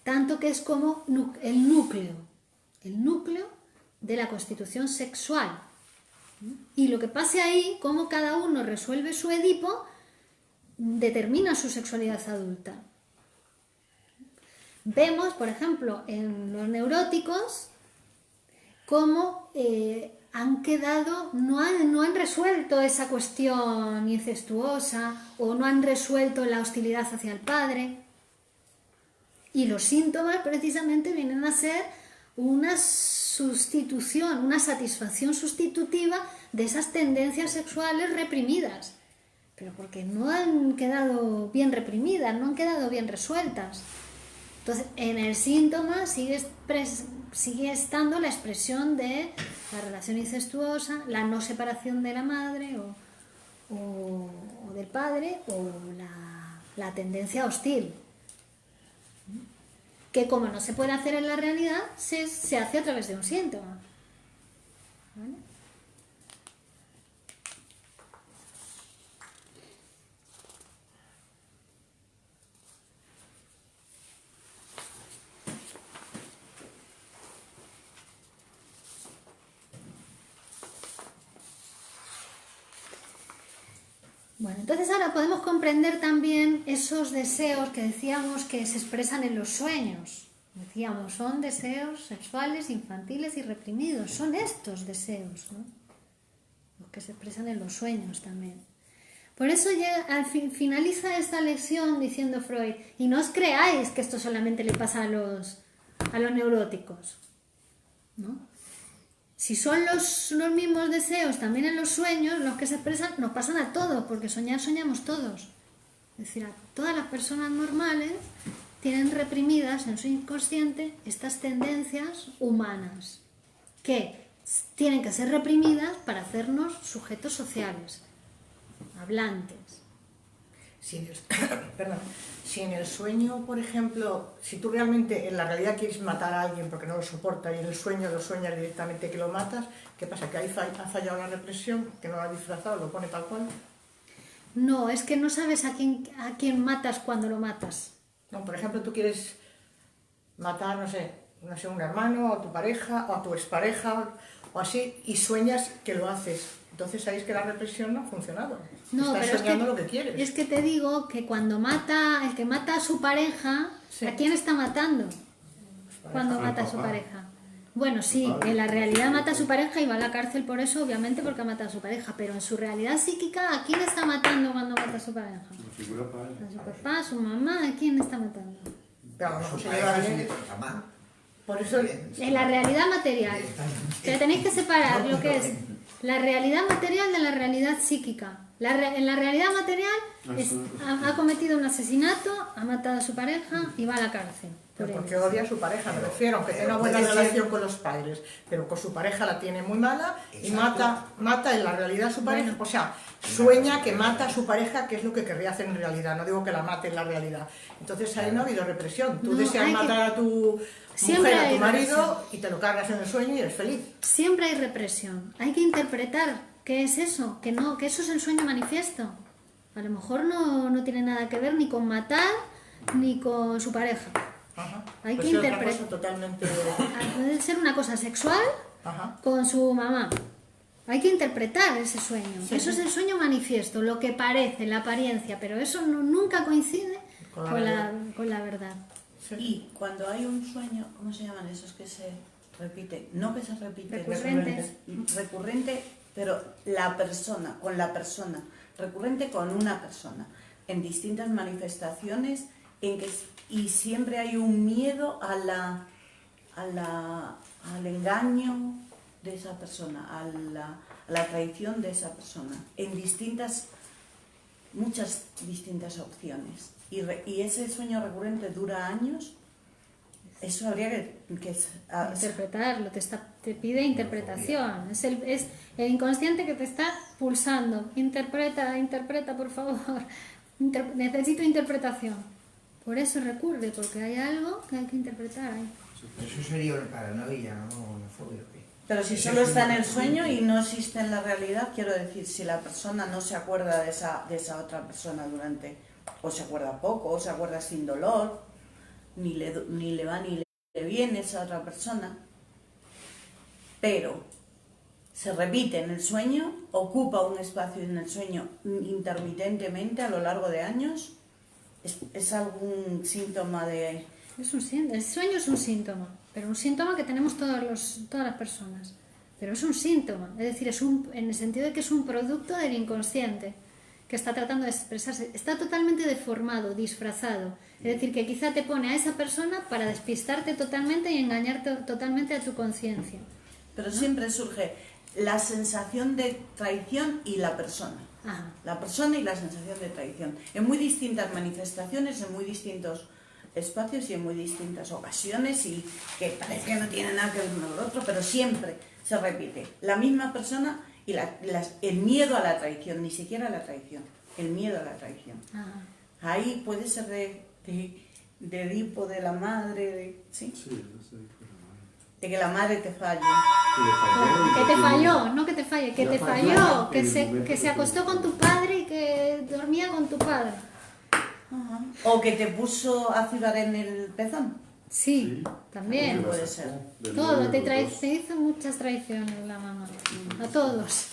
tanto que es como el núcleo de la constitución sexual. Y lo que pase ahí, cómo cada uno resuelve su Edipo, determina su sexualidad adulta. Vemos, por ejemplo, en los neuróticos, cómo no han resuelto esa cuestión incestuosa o no han resuelto la hostilidad hacia el padre. Y los síntomas precisamente vienen a ser una sustitución, una satisfacción sustitutiva de esas tendencias sexuales reprimidas, pero porque no han quedado bien reprimidas, no han quedado bien resueltas. Entonces, en el síntoma sigue estando la expresión de la relación incestuosa, la no separación de la madre o del padre, o la tendencia hostil, que como no se puede hacer en la realidad, se hace a través de un síntoma. ¿Vale? Bueno, entonces ahora podemos comprender también esos deseos que decíamos que se expresan en los sueños. Decíamos, son deseos sexuales, infantiles y reprimidos. Son estos deseos, ¿no? Los que se expresan en los sueños también. Por eso finaliza esta lección diciendo Freud, y no os creáis que esto solamente le pasa a los neuróticos, ¿no? Si son los mismos deseos también en los sueños, los que se expresan, nos pasan a todos, porque soñamos todos. Es decir, a todas las personas normales tienen reprimidas en su inconsciente estas tendencias humanas, que tienen que ser reprimidas para hacernos sujetos sociales, hablantes. Si en el sueño, por ejemplo, si tú realmente en la realidad quieres matar a alguien porque no lo soporta y en el sueño lo sueñas directamente que lo matas, ¿qué pasa? ¿Que ahí ha fallado la represión? ¿Que no lo ha disfrazado? ¿Lo pone tal cual? No, es que no sabes a quién matas cuando lo matas. No, por ejemplo, tú quieres matar, no sé, un hermano, o a tu pareja, o a tu expareja, o así, y sueñas que lo haces. Entonces ahí es que la represión no ha funcionado. No, estás pero soñando lo que quieres. Es que te digo que cuando el que mata a su pareja, Sí. ¿a quién está matando? Cuando mata a su pareja. Bueno, sí, en la realidad mata a su pareja y va a la cárcel por eso, obviamente, porque ha matado a su pareja. Pero en su realidad psíquica, ¿a quién está matando cuando mata a su pareja? La figura padre. A su papá, a su mamá, ¿a quién está matando? Pero a lo mejor Su se pareja lleva sí bien. que está mal. Por eso En la realidad material. Pero tenéis que separar lo que es la realidad material de la realidad psíquica. En la realidad material ha cometido un asesinato, ha matado a su pareja y va a la cárcel. por Pero ello. porque odia a su pareja, me refiero, aunque tenga buena relación con los padres, pero con su pareja la tiene muy mala y mata en la realidad a su pareja, o sea, sueña que mata a su pareja, que es lo que querría hacer en realidad, no digo que la mate en la realidad. Entonces ahí no ha habido represión, tú No, deseas hay que- matar a tu Siempre mujer, a hay tu marido, represión. y te lo cargas en el sueño y eres feliz. Siempre hay represión. Hay que interpretar qué es eso, que eso es el sueño manifiesto. A lo mejor no tiene nada que ver ni con matar ni con su pareja. Ajá. Hay Pues que es otra interpretar. cosa totalmente... Puede ser una cosa sexual Ajá. con su mamá. Hay que interpretar ese sueño. Sí, Eso sí. es el sueño manifiesto, lo que parece, la apariencia, pero eso nunca coincide Con la con verdad. con la verdad. Sí. Y cuando hay un sueño, ¿cómo se llaman esos que se repite? No que se repite, Recurrentes. recurrente, pero con la persona, recurrente con una persona, en distintas manifestaciones, y siempre hay un miedo al engaño de esa persona, a la traición de esa persona, en muchas distintas opciones. Y ese sueño recurrente dura años. Eso habría que Interpretarlo, te está te pide interpretación. Es el inconsciente que te está pulsando. Interpreta, por favor. Necesito interpretación. Por eso recurre, porque hay algo que hay que interpretar ahí. Eso sería una paranoia, no una fobia. Pero si solo está en el sueño y no existe en la realidad, quiero decir, si la persona no se acuerda de esa otra persona o se acuerda poco, o se acuerda sin dolor, ni le va ni le viene esa otra persona, pero se repite en el sueño, ocupa un espacio en el sueño intermitentemente a lo largo de años, ¿es algún síntoma de...? El sueño es un síntoma, pero un síntoma que tenemos todas las personas. Pero es un síntoma, es decir, en el sentido de que es un producto del inconsciente que está tratando de expresarse. Está totalmente deformado, disfrazado. Es decir, que quizá te pone a esa persona para despistarte totalmente y engañarte totalmente a tu conciencia. Pero siempre surge la sensación de traición y la persona. Ajá. La persona y la sensación de traición. En muy distintas manifestaciones, en muy distintos espacios y en muy distintas ocasiones, y que parece que no tiene nada que ver uno con el otro, pero siempre se repite la misma persona y el miedo a la traición, ni siquiera la traición, el miedo a la traición. Ajá. Ahí puede ser de Edipo, de la madre, ¿sí? Sí, no sé, de la madre. De que la madre te falle. Que te falló, no que te falle, que Ya te falló falló, en el momento que se que- acostó con tu padre y que dormía con tu padre. Ajá. O que te puso azúcar en el pezón. Sí, Sí. también. Porque la Puede sacó ser. del Todo, medio de los dos. te hizo muchas traiciones la mamá, a todos.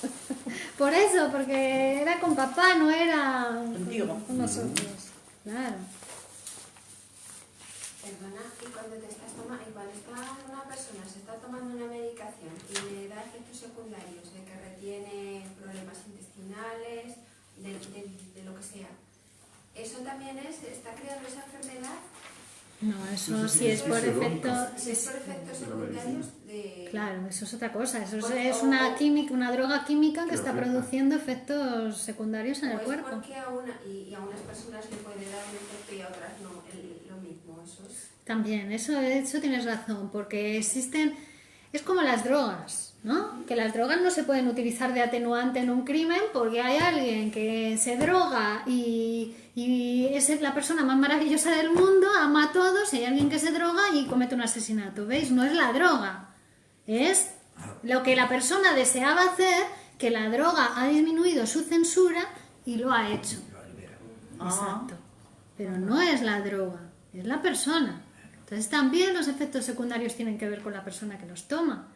Por eso, porque era con papá, no era Contigo. con nosotros. Claro. Perdona, y cuando una persona se está tomando una medicación y le da efectos secundarios de que retiene problemas intestinales, de lo que sea, ¿eso también está creando esa enfermedad? No, eso Sí, sí es por fisiológico. efecto. Si es por efectos de la medicina. secundarios de... Claro, eso es otra cosa. Eso Pues, es una química, una droga química que Que está afecta. produciendo efectos secundarios en o el es cuerpo. porque a unas personas le puede dar un efecto y a otras no, lo mismo, eso es... También, eso tienes razón, porque existen, es como las drogas, ¿no? Que las drogas no se pueden utilizar de atenuante en un crimen porque hay alguien que se droga y es la persona más maravillosa del mundo, ama a todos, y hay alguien que se droga y comete un asesinato, ¿veis? No es la droga, es lo que la persona deseaba hacer, que la droga ha disminuido su censura y lo ha hecho. Exacto. Pero no es la droga, es la persona. Entonces también los efectos secundarios tienen que ver con la persona que los toma.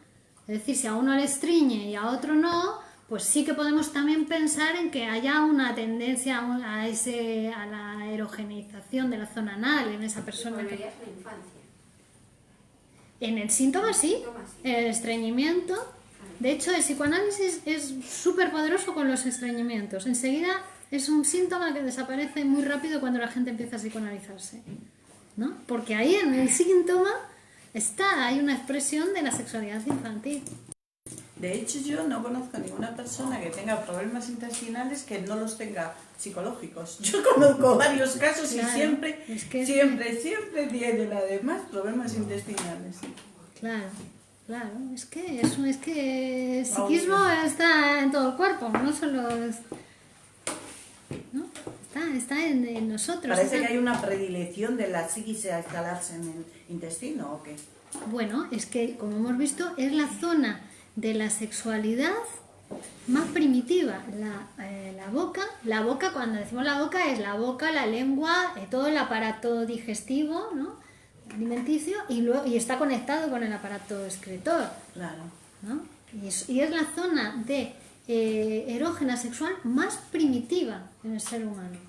Es decir, si a uno le estriñe y a otro no, pues sí que podemos también pensar en que haya una tendencia a la erogeneización de la zona anal en esa persona. Volverías a la infancia. En el síntoma sí, Síntoma, sí. en el estreñimiento. De hecho, el psicoanálisis es súper poderoso con los estreñimientos. Enseguida es un síntoma que desaparece muy rápido cuando la gente empieza a psicoanalizarse, ¿no? Porque ahí en el síntoma hay una expresión de la sexualidad infantil. De hecho, yo no conozco ninguna persona que tenga problemas intestinales que no los tenga psicológicos. Yo conozco varios casos y Claro, siempre tienen además problemas intestinales. Claro, es que el psiquismo está en todo el cuerpo, no solo ¿no? Está en nosotros. Parece que hay una predilección de la psiquis a instalarse en el intestino, ¿o qué? Bueno, es que, como hemos visto, es la zona de la sexualidad más primitiva. La boca, cuando decimos la boca, es la boca, la lengua, todo el aparato digestivo, ¿no? Alimenticio, y está conectado con el aparato excretor, Claro. ¿no? Y es la zona de erógena sexual más primitiva en el ser humano.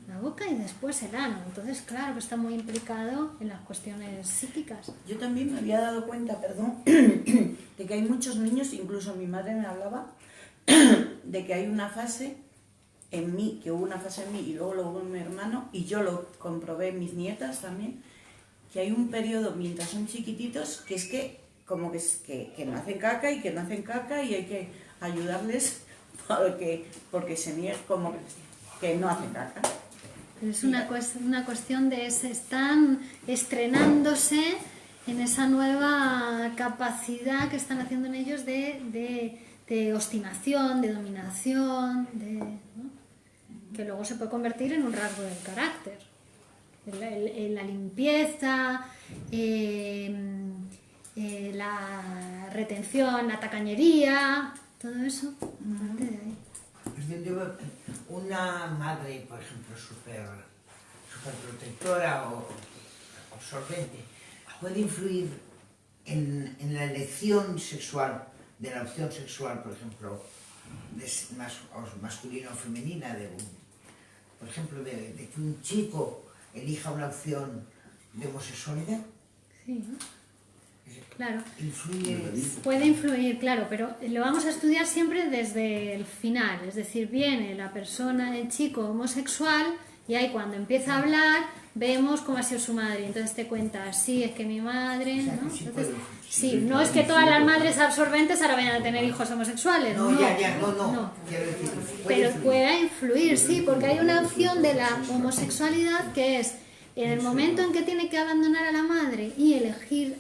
La boca y después el ano. Entonces, claro que está muy implicado en las cuestiones psíquicas. Yo también me había dado cuenta, perdón, de que hay muchos niños, incluso mi madre me hablaba, de que hay una fase en mí, que hubo una fase en mí y luego lo hubo en mi hermano, y yo lo comprobé en mis nietas también, que hay un periodo mientras son chiquititos que es que como que no hacen caca y que no hacen caca y hay que ayudarles porque se niegan como que no hacen caca. Es una cuestión de se están estrenándose en esa nueva capacidad que están haciendo en ellos de obstinación, de dominación, ¿no? Que luego se puede convertir en un rasgo del carácter. La limpieza, la retención, la tacañería, todo eso parte de ahí. Una madre, por ejemplo, súper protectora o absorbente, puede influir en la elección sexual, de la opción sexual, por ejemplo, masculina o femenina, por ejemplo, de que un chico elija una opción de homosexualidad. Sí, claro. Influye. Puede influir, claro, pero lo vamos a estudiar siempre desde el final. Es decir, viene la persona, el chico homosexual, y ahí cuando empieza a hablar, vemos cómo ha sido su madre. Entonces te cuenta, sí, es que mi madre, ¿no? Entonces, sí, no es que todas las madres absorbentes ahora vayan a tener hijos homosexuales. No. Quiero decir, pero puede influir, sí, porque hay una opción de la homosexualidad que es en el momento en que tiene que abandonar a la madre y elegir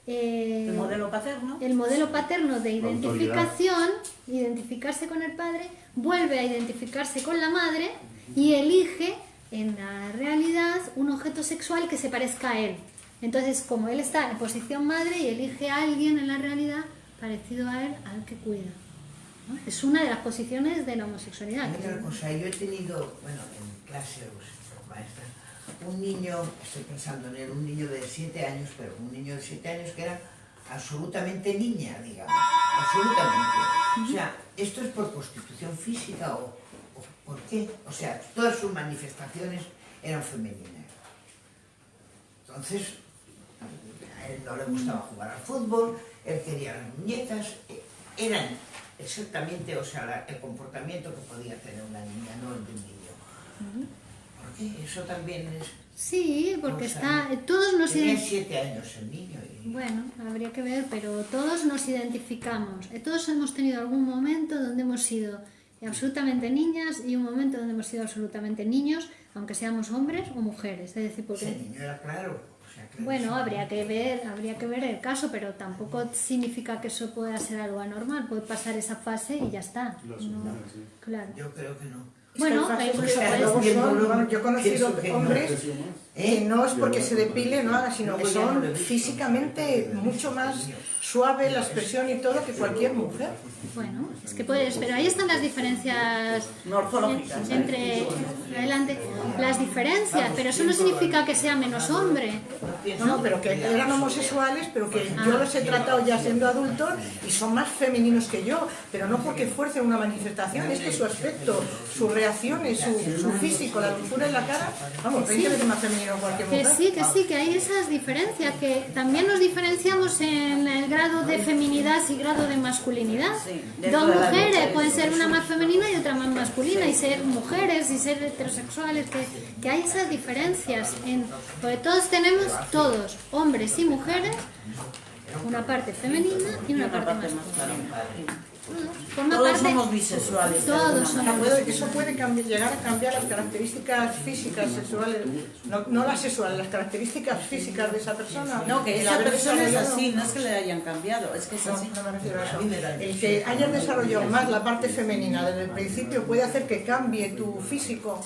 El modelo paterno de identificación, identificarse con el padre, vuelve a identificarse con la madre y elige en la realidad un objeto sexual que se parezca a él. Entonces, como él está en posición madre y elige a alguien en la realidad parecido a él, al que cuida, ¿no? Es una de las posiciones de la homosexualidad. Otra cosa, yo he tenido, en clase, maestra, un niño, estoy pensando en él, un niño de 7 años, pero un niño de 7 años que era absolutamente niña, digamos, absolutamente. O sea, ¿esto es por constitución física o por qué? O sea, todas sus manifestaciones eran femeninas. Entonces, a él no le gustaba jugar al fútbol, él quería las muñecas, eran exactamente, o sea, el comportamiento que podía tener una niña, no el de un niño. ¿Por qué? Eso también es... Sí, porque todos nos tenía 7 años el niño. Bueno, habría que ver, pero todos nos identificamos. Todos hemos tenido algún momento donde hemos sido absolutamente niñas y un momento donde hemos sido absolutamente niños, aunque seamos hombres o mujeres. Es decir, porque... Ese niño era claro. Bueno, habría que ver el caso, pero tampoco significa que eso pueda ser algo anormal. Puede pasar esa fase y ya está. No, claro. Yo creo que no. Bueno, yo he conocido hombres que no es porque se depile, no haga, sino que son físicamente mucho más suave la expresión y todo que cualquier mujer. Bueno, es que puedes, pero ahí están las diferencias morfológicas entre adelante, las diferencias, pero eso no significa que sea menos hombre. No, pero que eran homosexuales, pero que yo los he tratado ya siendo adultos y son más femeninos que yo, pero no porque fuercen una manifestación, es que su aspecto, sus reacciones, su físico, la dulzura en la cara, vamos, 20 veces más femenino que cualquier mujer. Que sí, que hay esas diferencias, que también nos diferenciamos en el grado de feminidad y grado de masculinidad. Dos mujeres pueden ser una más femenina y otra más masculina, y ser mujeres y ser heterosexuales, que hay esas diferencias, porque todos, hombres y mujeres, una parte femenina y una parte masculina. Todos somos bisexuales. Todos somos. Eso puede llegar a cambiar las características físicas sexuales, no las sexuales, las características físicas de esa persona. No, que esa persona es así, no es que le hayan cambiado, es que es así. No me refiero a eso. El que hayas desarrollado más la parte femenina desde el principio puede hacer que cambie tu físico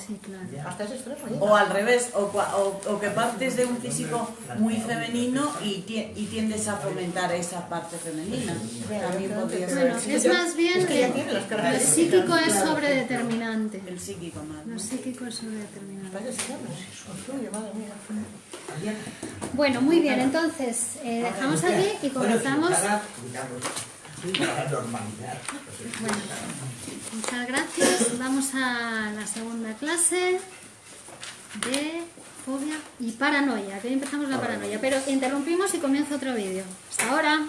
hasta ese extremo. O al revés, o que partes de un físico muy femenino y tiendes a fomentar esa parte femenina. También podría ser. Bueno, es más bien el psíquico es sobredeterminante. El psíquico, madre. Lo psíquico es sobredeterminante. Vaya, Bueno, muy bien, entonces dejamos aquí y comenzamos. Bueno, muchas gracias. Vamos a la segunda clase de fobia y paranoia, que hoy empezamos la paranoia, pero interrumpimos y comienza otro vídeo. Hasta ahora.